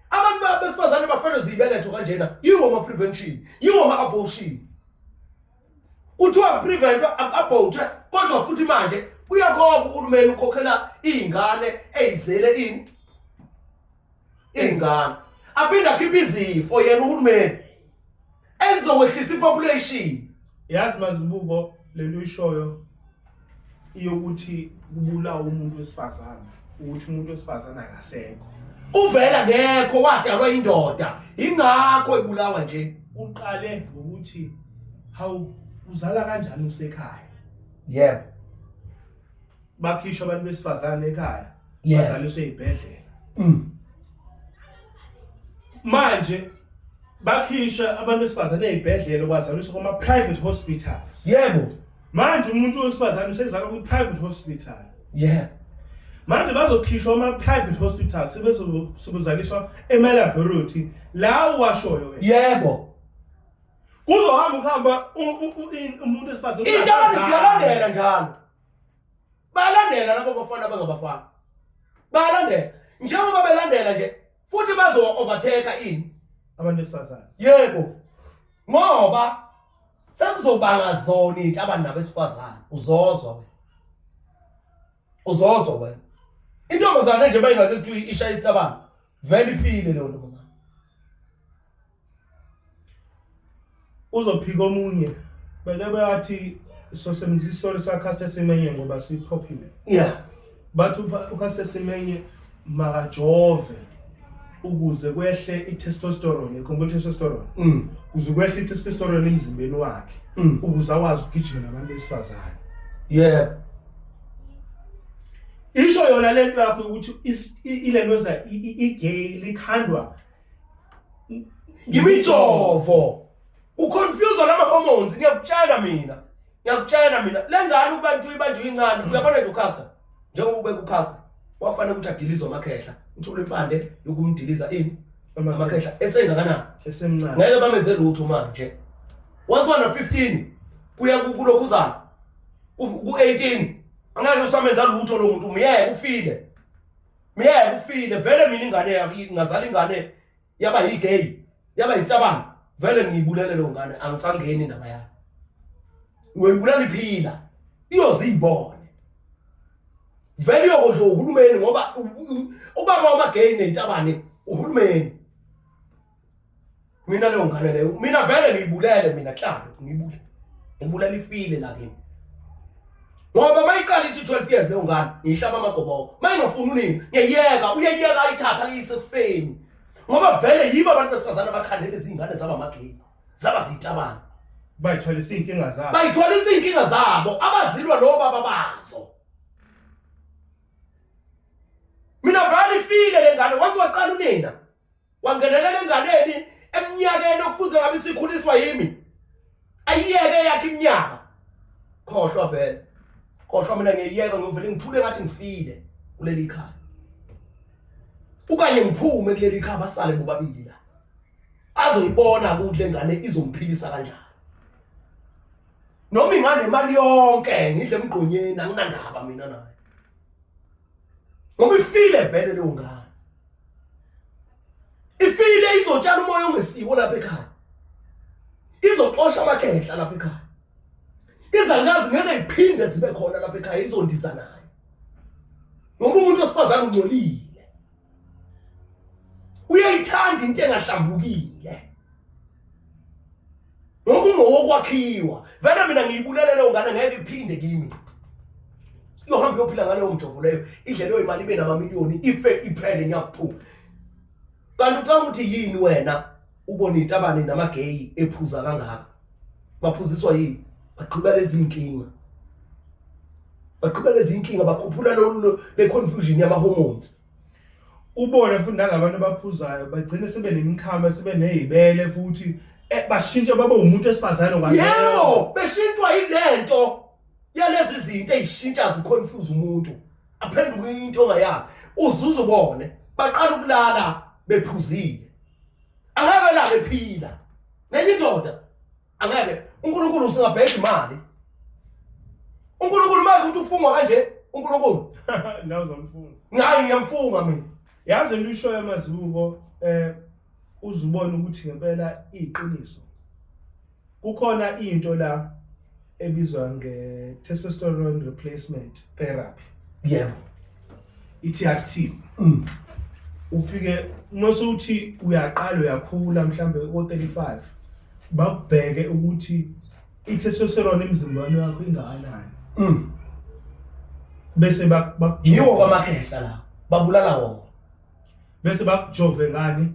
abantu besifazane bafanele zibelethe kanjena yiwo ama prevention yiwo ama abortion uthiwa prevent abort kodwa futhi manje uyakhokha uhulumeni ukhokhela izingane ezizele ini ingane aphinda khipha izifo yena uhulumeni ezokwehlisa ipopulation. Yazi Mazibuko lento ishoyo iyokuthi kubulawa umuntu wesifazane ukuthi umuntu wesifazane akasekho uvela ngekho wadalwa indoda ingakho ebulawa nje uqale ukuthi hawu uzala kanjani usekhaya yebo bakhishwa abantu besifazane ekhaya Yeah. bazaliswe ezibhedlela manje bakhisha abantu besifazane ezibhedlela bazaliswa kuma private hospitals yebo manje umuntu wesifazane usezalwa ku private hospital yebo manje bazokhishwa ama private hospitals sebezaliswa ema laboratory la washoyo wena yebo kuzohamba umuntu wesifazane intabani ziyalandela njalo bayalandela labo bafana bangabafana bayalandela njengoba belandela nje futhi bazo overtake ini abantu besifazane yebo ngoba sekuzobanga zona into abantu nabesifazane uzozwa wena intombazane nje bayingake kuthi ishaya isitabane vele ifile leyo ntombazane uzophika omunye beke bayathi sosebenzisa isitolo saCaster Semenya ngoba si popular yeah bathi uCaster Semenya makajove ukuze kwehle i-testosterone, i-combined testosterone. Ukuze kwehle i-testosterone emzimbeni wakhe. Ukuze akwazi ukugijima nabantu besifazane. Yeah. Isho yona lento yakho ukuthi ilenoza igay likhandwa Imijovo. Uconfuse lama hormones, ngiyakutshela mina. Lengane ubantu ibanjwe incane, uyabona nje uCaster. Njengoba ubeka uCaster, wafanele ukuthi adilize amakhehla. Uthole impande yokumdiliza ini? Amakhehla esengakanani? esemncane. Ngeke bamenze lutho manje. Once 115 kuya kulokhuzana. Ku18 angeke usamenza lutho lo muntu miyeke ufile. Vele mina ingane yakhe ngazala ingane yaba yigay, yaba isitabana. Vele ngiyibulele lo ngane angisangeni indaba yakhe. Ngoyibulala iphila. Iyozibone. Vele yokodlo uhulumeni ngoba ubaba wamagay nezitabane uhulumeni. Mina leyo ngane leyo, mina vele ngiyibulele mina claro, ngibulala ifile la kimi. Ngoba mayiqala ithi 12 years leyo ngane, ngihlaba amagoboko. Mayingafuni unini, uyayeka ayithatha ayisefeni. Ngoba vele yibo abantu besifazana abakhandela izingane zaba amagay, zaba zitabana. Bayithola izinkinga zabo, abazilwa lo baba bazo. Mina vele ifile lengane, wathi waqala unina. Wangenelela enganeni eminyakeni okufuze ngabe sikhuliswa yimi. Ayiyeke yakhe iminyaka. Khohlwa vele. Khohlwa mina ngiyiyeka ngivele ngithule ngathi ngifile kuleli khaya. Ukanye ngiphume kuleli khaya basale bobabili la. Azoyibona ukuthi lengane izomphilisa kanjani. Noma ingane imali yonke ngidle emgqonyeni anginandaba mina naye. Ngoba ifile vele leyo ngane. Ifile izotshala umoya ongesiko lapha ekhaya. Izoxosha amakhehla lapha ekhaya. Izangazi ngeke iphinde zibe khona lapha ekhaya izondiza naye. Ngoba umuntu osifazana ungcolile. Uyayithanda into engahlambukile. Ngoba ungokwakhiwa. Vele mina ngiyibulele leyo ngane ngeke iphinde kimi. Yohamba yophila ngaleyo mjovo leyo, idle leyo imali ibe namamiliyoni ife iphele nyakuphuma. Kanti ucanga ukuthi yini wena ubona itabane namagay ephuza kangaka? Baphuziswa yini? Baqhubela izinkinga, bakhuphula le confusion yama hormones. Ubone futhi nalabantu abaphuzayo bagcine sebe nemikhama, sebe nezibele futhi bashintshe babe umuntu esifazane kwaleyo. Yebo, beshintshwa yilento. Yalezi zinto ezishintsha ziconfuse umuntu. Aphenduka into ongayazi. Uzuza ubone, baqala ukulala bephuzile. Angeke la bephila. Nenye indoda angeke uNkulunkulu usingabheka imali. uNkulunkulu manje uthi ufungwa kanje, uNkulunkulu. La uzomfunga. Ngayi ngiyamfunga mina. Yazi lisho yamazibuko uzubona ukuthi ngempela iqiniso. Kukhona into la ebizwa nge-testosterone replacement therapy. Yebo. I-TRT. Ufike nosuthi uyaqala uyakhula mhlambe ko-35 bakubheke ukuthi i-testosterone emzimbeni wakho ingakanani. Bese yiwo kwamakhehla la babulala wona. Bese bakujove ngani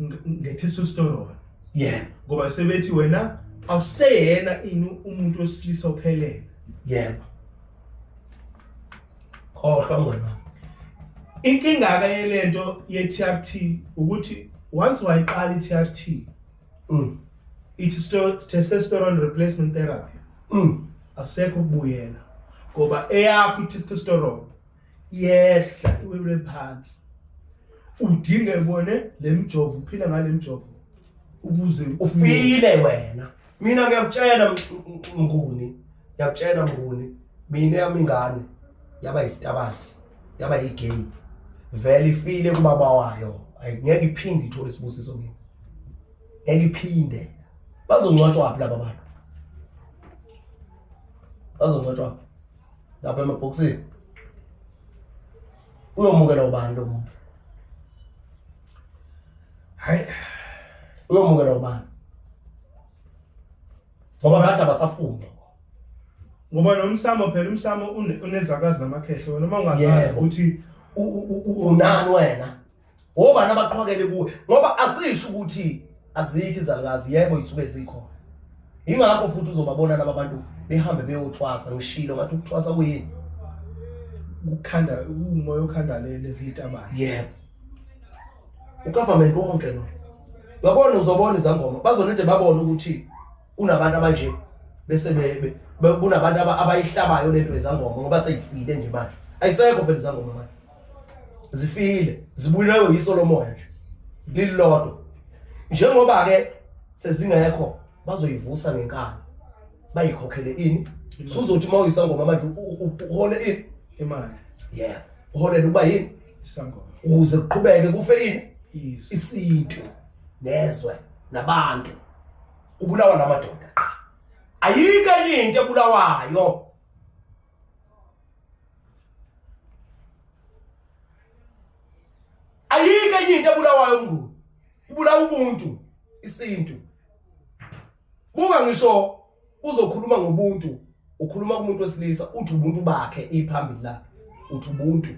nge-testosterone. Yeah. Ngoba sebethi wena awuseyena umuntu wesilisa ophelele. Yebo. Khohlwa ngona. Inkinga ke lento ye-TRT ukuthi once wayiqala i-TRT i-testosterone replacement therapy asekho kubuyela ngoba eyakho i-testosterone yehla iwele phansi. Udinge bone lemjovo uphila ngale mjovo ukuze ufile wena. Mina ngiyakutshela Mnguni, mina yami ingane yaba isitabane, yaba yigay. Vele ifile kubaba wayo. Ngeke iphinde ithole isibusiso kimi. Ngeke iphinde. Bazongcwatshwa lapha laba bantu. Bazongcwatshwa lapha emabhokisini. Uyomukela ubani lo muntu? hayi uyomukela ubani? Ngoba ngathi abasafunda. Ngoba nomsamo phela umsamo unezakazi namakhehla wena uma ungazazi ukuthi unani wena Obani abaqhwakele kuwe ngoba asisho ukuthi azikho izangazi yebo isuke zikhona. Ingakho futhi uzobabona laba bantu behambe beyothwasa ngishilo ngathi ukuthwasa kuyini ukukhanda umoya okhanda lezi itabane. yebo ugovernment wonke lo uyabona uzobona izangoma bazonede babone ukuthi unabantu abanje bese kunabantu abayihlabayo lento ezangoma ngoba seyifile nje manje ayisekho phela izangoma manje zifile zibuyileyo yiso lomoya nje lilodwa njengoba ke sezingekho bazoyivusa ngenkani bayikhokhele ini suzothi mawuyisangoma manje uhole ini Imali. yeah uhole ukuba yini Isangoma. ukuze kuqhubeke kufe ini Izwi. isintu nezwe nabantu kubulawa namadoda ayikho enye into ebulawayo ayikho enye into ebulawayo mnguni ubulawa ubuntu isintu buka ngisho uzokhuluma ngobuntu ukhuluma kumuntu wesilisa uthi ubuntu bakhe iphambili la uthi ubuntu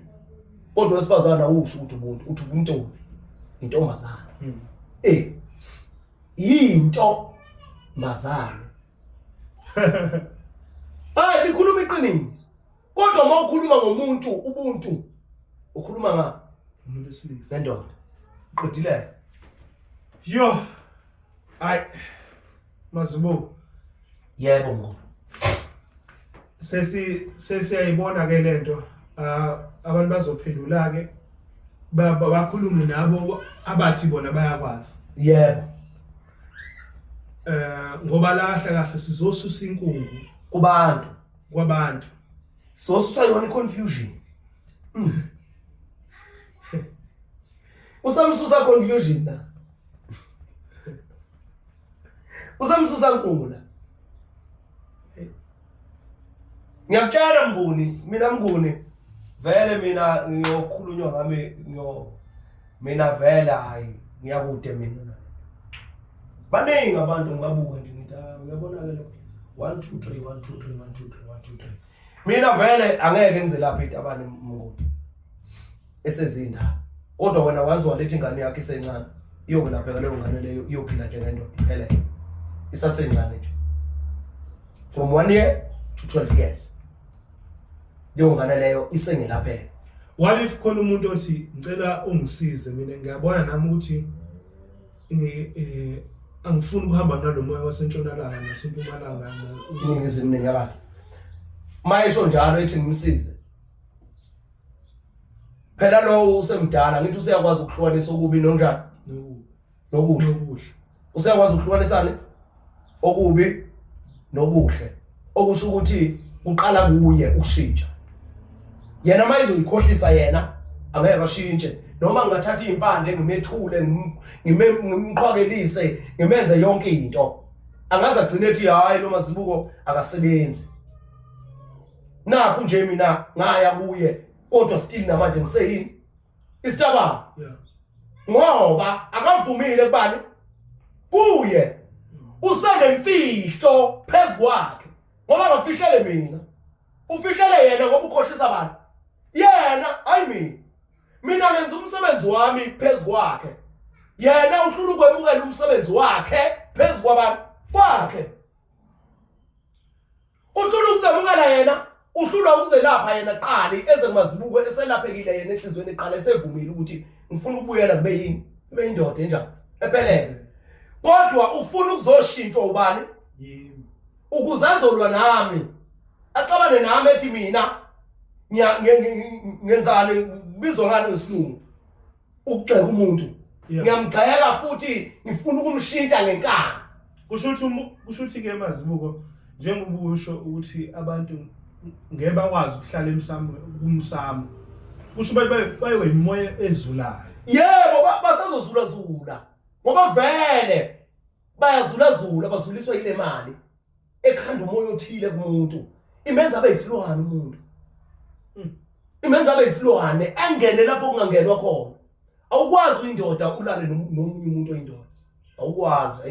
kodwa wesifazana usho uthi ubuntu uthi ubuntu intombazana yinto mazana hayi likhuluma iqiniso kodwa mawukhuluma ngomuntu ubuntu ukhuluma ngaphi Umuntu wesilisa. nendoda uqedile Yo. Ay. Mazibuko. yebo ngo Sesiyayibona ke lento abantu bazophendula ke bakhulume nabo abathi bona bayakwazi yebo ngoba la kahle sizosusa inkungu kubantu kwabantu sosusa yona confusion usamsusa confusion na usamsusa nkula ngiyakutshela Mnguni mina Mnguni vele mina ngiyokhulunywa ngami mina vele hayi ngiyakude mina baningi abantu ngibabuka nje ngithi uyabona ke lo 1 2 3 1 2 3 1 2 3 1 2 3 mina vele angeke ngize lapha itabane Mnguni esezindaba kodwa wena once waletha ingane yakhe isencane iyokulapheka leyo ngane leyo iyophila njengendoda phela isasencane nje from 1 year to 12 years leyo ngane leyo isengelapheka what if khona umuntu othi ngicela ungisize mina ngiyabona nami ukuthi angifuni ukuhamba nalomoya wasentshonalanga nasempumalanga iningizimu nenyakatho mayisho njalo ethi ngimsize phela lo usemdala ngithi useyakwazi ukuhlukanisa okubi nonjani nokuhle useyakwazi ukuhlukanisana okubi nokuhle okusho ukuthi uqala kuye ukushintsha yena mayizoyikhohlisa yena angeke ashintshe noma ngingathatha impande ngimethule ngimqhwakelise ngimenze yonke into angaze agcine ethi hayi lo Mazibuko akasebenzi nakho nje mina ngaya kuye kodwa still namanje ngiseyini isitaba ngoba akavumile kubani kuye usenemfihlo phezukwakhe ngoba akafihlele mina ufihlele yena ngoba ukhohlisa abantu yena hayi mina ngenza umsebenzi wami phezukwakhe yena uhlula ukwemukela umsebenzi wakhe phezukwabantu kwakhe uhlula ukuzamukela yena uhlula ukuzelapha yena qali eze kuMazibuko eselaphekile yena enhlizweni eqala esevumile ukuthi ngifuna ukubuyela kube yini kube indoda enjani ephelele kodwa ufuna ukuzoshintshwa ubani yimi ukuzazolwa nami axabane nami ethi mina ngenzani bizwa ngani ngesilungu ukugxeka umuntu ngiyamgxeka futhi ngifuna ukumshintsha ngenkani kusho ukuthi ke Mazibuko njengoba usho ukuthi abantu ngeke bakwazi ukuhlala kumsamo kusho bayiwe imoya ezulayo yebo basazozula zula ngoba vele bayazula zula bazuliswa ile mali ekhanda umoya othile kumuntu imenza abe isilwane umuntu imenza abe isilwane angene lapho kungangenwa khona awukwazi uyindoda ulale nomunye umuntu oyindoda awukwazi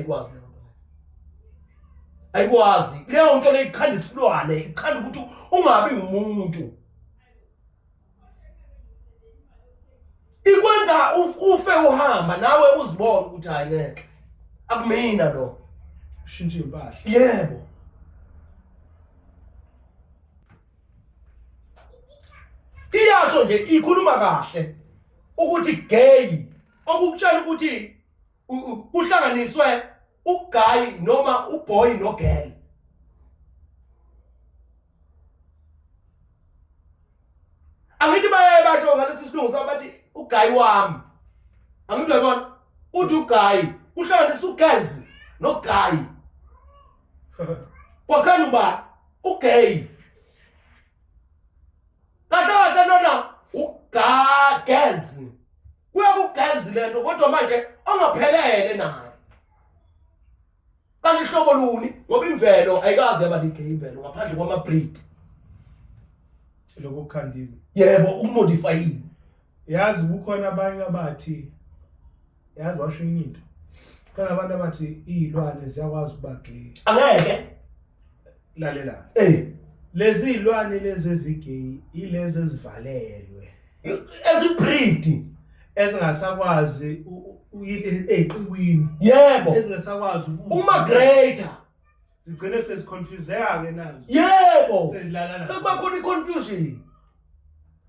ayikwazi leyo nto leyikhanda isilwane ikhanda ukuthi ungabi umuntu ikwenza kwenza ufe uhamba nawe uzibone ukuthi hayi ngeke akumina lo ushintshe impahla. yebo iyasho nje ikhuluma kahle ukuthi gay okukutshela ukuthi kuhlanganiswe uguy noma uboy no girl. Angithi baye basho ngalesi silungu sabathi uguy wami. Angithi uyabona uthi uguy uhlanganisa ugirls no guy. Wakhanda uba ugay. Kahle nona girls. Kuya ku girls lento kodwa manje ongaphelele nayo. Kanti ihlobo luni ngoba imvelo ayikaze yaba ligay imvelo ngaphandle kwama breed. Lokho kukhandile. Yebo ukumodify. Yazi kukhona abanye abathi yazi washo into. Khona abantu abathi izilwane ziyakwazi ukuba gay. Angeke Lalela. Lezi izilwane lezi ezigay ilezi ezivalelwe. Ezibreed ezingasakwazi eziqhiwini. Yebo. Ezingasakwazi uma greater zigcine seziconfuseka ke nazo. Yebo. Sezilalana. Sekuba khona iconfusion.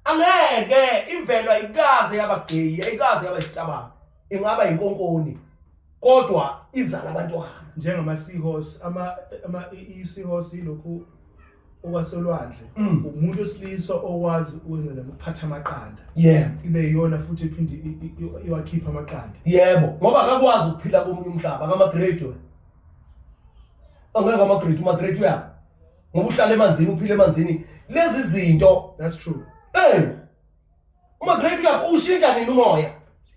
Angeke imvelo ayikaze yaba gay, ayikaze yaba isitabane. Ingaba inkonkoni. Kodwa izala abantwana njengama seahorse seahorse ilokhu okwasolwandle umuntu wesilisa okwazi ukwenza ukuphatha amaqanda. Yebo. Ibe yiyona futhi iphinde iwakhipha amaqanda. Yebo, ngoba akakwazi ukuphila komunye umhlaba ngama grade we. Angeke ama grade uma grade yakho. Ngoba uhlala emanzini uphile emanzini. Lezi zinto That's true. Uma grade yakho ushintsha nini umoya?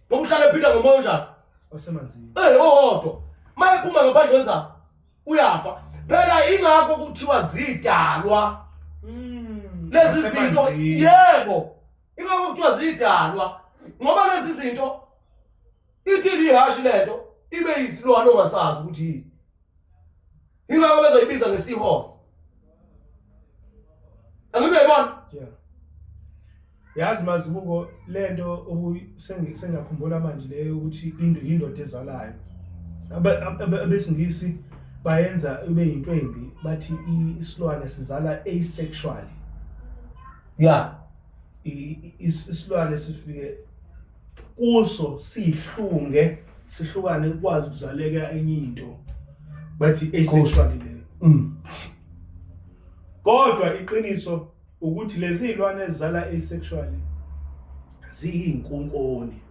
Ngoba uhlala ephila ngomoya njani? Wasemanzini. Odwa. Mayephuma ngaphandle kwenza uyafa. Phela ingakho kuthiwa zidalwa. Lezi zinto yebo. Ingakho kuthiwa zidalwa. Ngoba lezi zinto ithi lihashi lento ibe yisilwane ongasazi ukuthi yini. Ingakho bezoyibiza ngesihorse. Angibona? Yeah. Yazi Mazibuko lento sengakhumbula manje leyo ukuthi indoda ezalayo. Abesingisi bayenza ube yinto embi bathi isilwane sizala asexually. Yeah. Isilwane sifike kuso sihlunge sihlukane ukwazi ukuzaleka enye into bathi asexually leyo. Kodwa iqiniso ukuthi lezi izilwane ezizala asexually ziyinkonkoni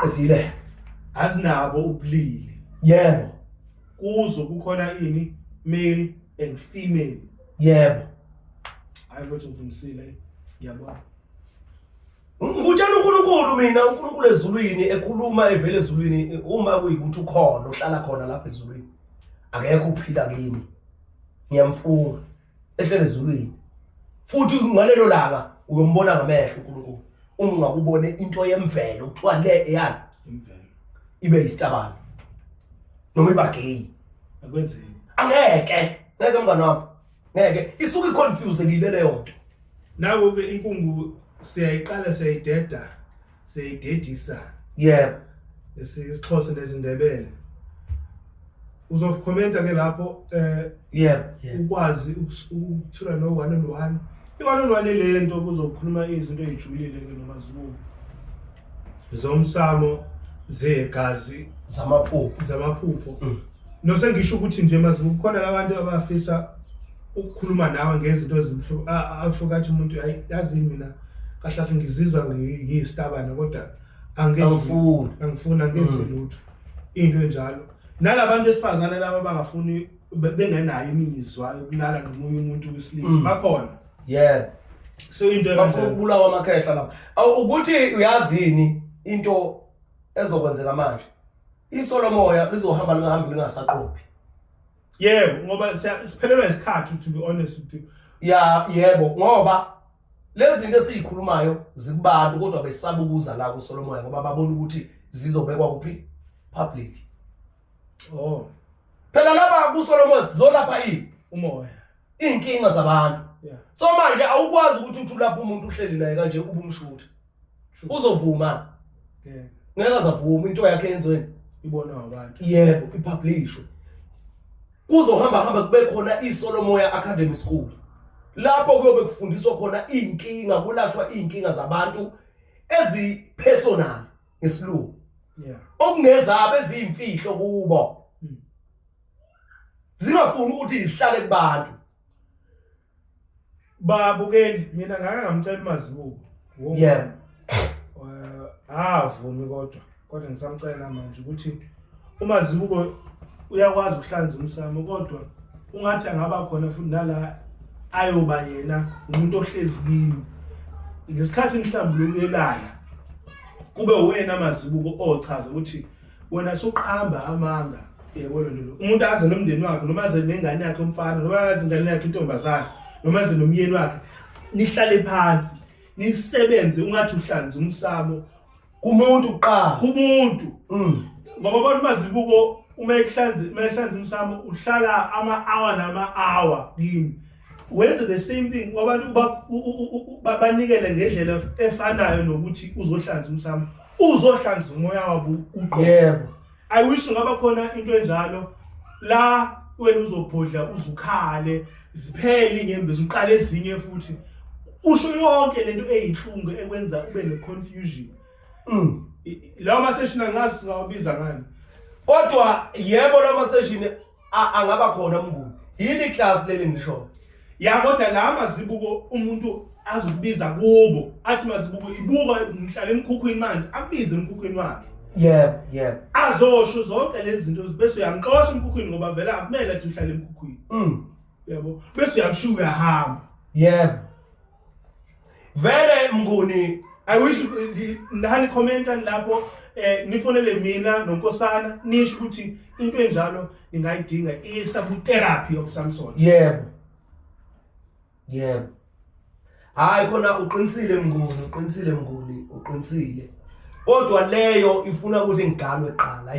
Ethile azinabo ubulili. yebo. Kuzo kukhona ini male and female. Yebo. Ayibothi uvumsile ngiyabona. Ngutshela uNkulunkulu mina uNkulunkulu ezulwini ekhuluma evele ezulwini uma kuyikuthi ukhona uhlala khona lapha ezulwini. Akekho uphila kimi. Ngiyamfunga ehlele ezulwini. Futhi ngalelo langa uyombona ngamehlo uNkulunkulu. Uma ungakubone into yemvelo kuthiwa le eyani Imvelo. ibe isitabane. Noma iba gay. Akwenzeki. Angeke mngani wami. Ngeke isuke iconfuse ngile leyo nto. Nawo ke inkungu siyayiqala siyayidedisa. Yebo. Isixhosa nezindebele. Uzokhomenta ke lapho Yebo. ukwazi ukuthula no 1 on 1. I1 on 1 lento kuzokhuluma izinto ezijulile ke noma zibuko. Zomsamo zegazi zamaphupho. No sengisho ukuthi nje Mazibuko kukhona labantu abafisa ukukhuluma nawe ngezinto ezimhlophe afukathi umuntu yazi mina kahle ngizizwa ngiyistabana kodwa angifuna ngenze lutho into enjalo. Nalabantu esifazane laba bangafuni bengenayo imizwa yokulala nomunye umuntu wesilisa bakhona. Yebo. So into bafuna ukubulawa amakhehla lapha. Ukuthi uyazini into ezokwenzeka manje. Isolomoya lizohamba lingahambi lingasaqophi. Yebo ngoba siphelelwa isikhathi to be honest with you. Yebo ngoba lezi zinto esizikhulumayo zikubantu kodwa besaba ukuza la kuSolomoya ngoba babona ukuthi zizobekwa kuphi public. Phela lapha kuSolomoya sizolapha umoya. Inkinga zabantu. Yeah. So manje awukwazi ukuthi uthi lapha umuntu uhleli naye kanje ubumshutha. Uzovuma. ngeke zavuma into yakhe yenziweni ibona abantu yebo ipublishwe kuzohamba kube khona iSolomoya Academy School lapho kuyobe kufundiswa khona inkinga kulashwa inkinga zabantu ezipersonal ngesilungu okungezabe ezimfihlo kubo zingafuni ukuthi zihlale kubantu babukeli mina ngake ngamcela uMazibuko yebo avumi kodwa ngisamcela manje ukuthi uMazibuko uyakwazi ukuhlanza umsamo kodwa ungathi angaba khona futhi nala ayoba yena umuntu ohlezi kimi ngesikhathi mhlawumbe lokuyelala kube wena Mazibuko ochaza ukuthi wena suqhamba amanga yebo lo umuntu aze nomndeni wakhe noma aze nengane yakhe umfana noma aze ingane yakhe intombazana noma aze nomyeni wakhe nihlale phansi nisebenze ungathi uhlanza umsamo kumuntu uqala kumuntu ngoba bona Mazibuko uma ehlanza umsamo uhlala ama-hour kini wenze the same thing kwabantu banikele ngendlela efanayo nokuthi uzohlanza umsamo uzohlanza umoya wabo uqo yebo I wish ngaba khona into enjalo la wena uzobhodla uzukhale ziphele inyembezi uqale ezinye futhi usho yonke lento eyinhlungu ekwenza ube ne-confusion lawo ma-session angazi singawabiza ngani kodwa yebo lawo ma-session angaba khona mnguni yini iclass leli ngisho ya kodwa la Mazibuko umuntu azokubiza kubo athi Mazibuko ibuka ngihlala emkhukhwini manje abize emkhukhwini wakhe yebo azosho zonke lezi zinto bese uyamxosha emkhukhwini ngoba vela akumele athi uhlale emkhukhwini yebo bese uyamshiya uyahamba yebo vele mnguni I wish ndihani commenta lapho nifonele mina noNkosana nisho ukuthi into enjalo ningayidinga therapy of some sort yebo hayi khona uqinisile mnguni kodwa leyo ifuna ukuthi ngiganwe eqala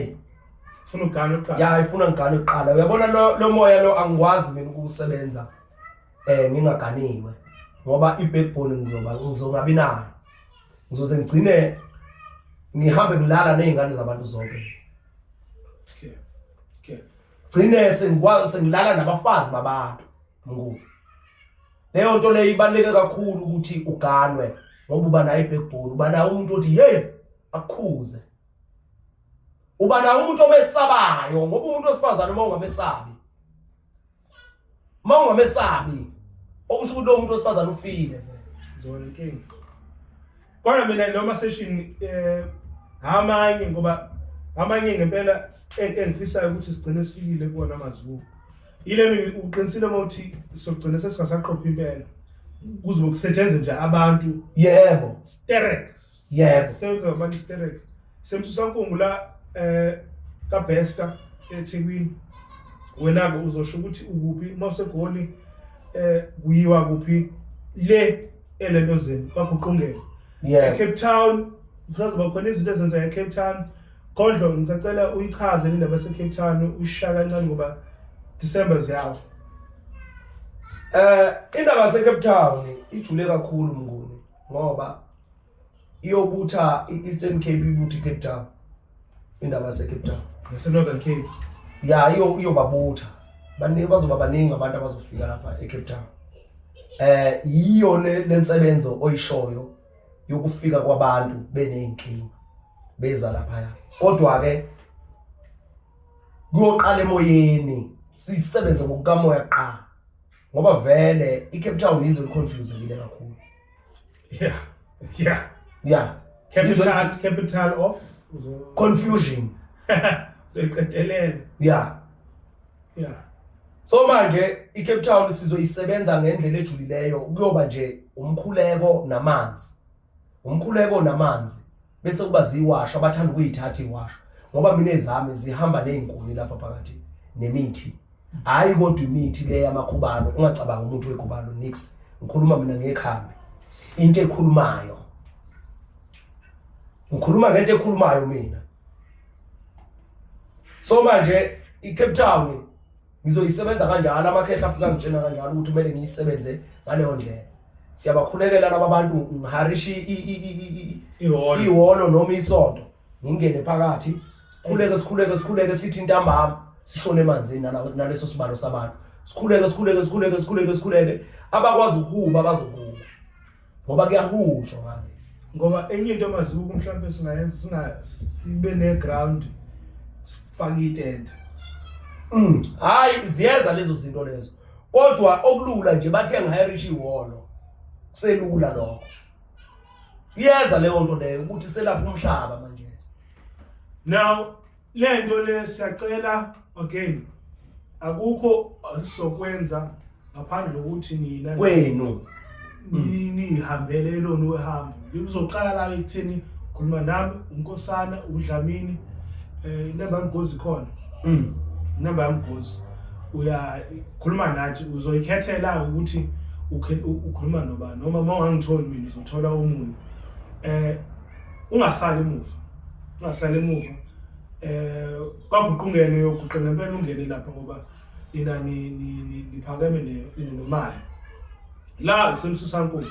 ufuna uganwe eqala ya ifuna ngiganwe eqala uyabona lo moya lo angikwazi mina ukusebenza ngingaganiwe ngoba ibackbone ngizongabi nayo ngizoze ngigcine ngihambe ngilala nezingane zabantu zonke gcine sengilala nabafazi babantu mnguni leyo nto leyo ibaluleke kakhulu ukuthi uganwe ngoba uba nayo ibackbone uba nayo umuntu othi hey akukhuze uba nayo umuntu omesabayo ngoba umuntu osifazana uma ungamesabi okusho ukuthi lo muntu osifazana ufile zona inkinga kodwa mina lo ma-session amanye ngempela engifisayo ukuthi sigcine sifikile kuwona Mazibuko yile uqinisile mawuthi sogcina sesingasaqopha impela kuzobe kusetshenzwe nje abantu yebo sterek yebo senza abantu sterek semsusankungu la kaBesta eThekwini wena-ke uzosho ukuthi ukuphi mawusegoli kuyiwa kuphi le elentozeni kwaguqungela eCape Town kuzoba khona izinto ezenzeka eCape Town Kondlo ngisacela uyichaze indaba yaseCape Town ushaya kancane ngoba December ziyawo indaba yaseCape Town ijule kakhulu mnguni ngoba iyobutha iEastern Cape ibuthi Cape Town indaba yaseCape Town naseNorthern Cape ya iyobabutha bazoba baningi abantu abazofika lapha eCape Town yiyo lensebenzo oyishoyo yokufika kwabantu benenkinga beza lapha kodwa ke kuyoqala emoyeni sisebenze ngokukamoya qha ngoba vele iCape Town izwe confused kakhulu capital of confusion seqetelele so manje iCape Town sizoyisebenza ngendlela ejulileyo kuyoba nje umkhuleko namanzi bese kuba ziwasha abathanda ukuyithatha iwasha ngoba mina ezami zihamba nezinkuni lapha phakathi nemithi hayi kodwa imithi le yamakhubalo ungacabanga umuntu wekhubalo nix ngikhuluma mina ngekhambi into ekhulumayo ngikhuluma ngento ekhulumayo mina so manje iCape Town ngizoyisebenza kanjalo amakhehla afika ngitshena kanjalo ukuthi kumele ngiyisebenze ngaleyo ndlela siyabakhulekela laba bantu ngiharishi ihholo noma isonto ngingene phakathi sikhuleke sithi intambama sishone emanzini naleso sibalo sabantu sikhuleke abakwazi ukuhuba bazohuba ngoba kuyahutshwa ngale ngoba enye into mazibuko mhlawumbe singayenza sibe neground sifake itende. Hayi ziyeza lezo zinto lezo kodwa okulula nje bathe ngihirish ihholo selula lokho iyeza leyo nto leyo ukuthi selapha umhlaba manje. Now lento le siyacela again akukho sokwenza ngaphandle ukuthi nina kwenu nihambele lona uhambo lizoqala la ekutheni khuluma nami uNkosana uDlamini inamba yamgozi khona inamba yamgozi uyakhuluma nathi uzoyikhethela ukuthi ukhuluma nobani noma mawangitholi mina uzothola umuntu ungasali emuva kwaguqungene yoguqe ngempela ungene lapha ngoba ina niphakeme nemali la kusemsusankulu.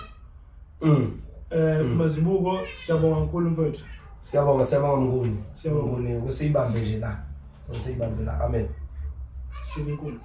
Mazibuko siyabonga kakhulu mfethu. Siyabonga mnguni kusiyibambe nje la amen. Sinkulu.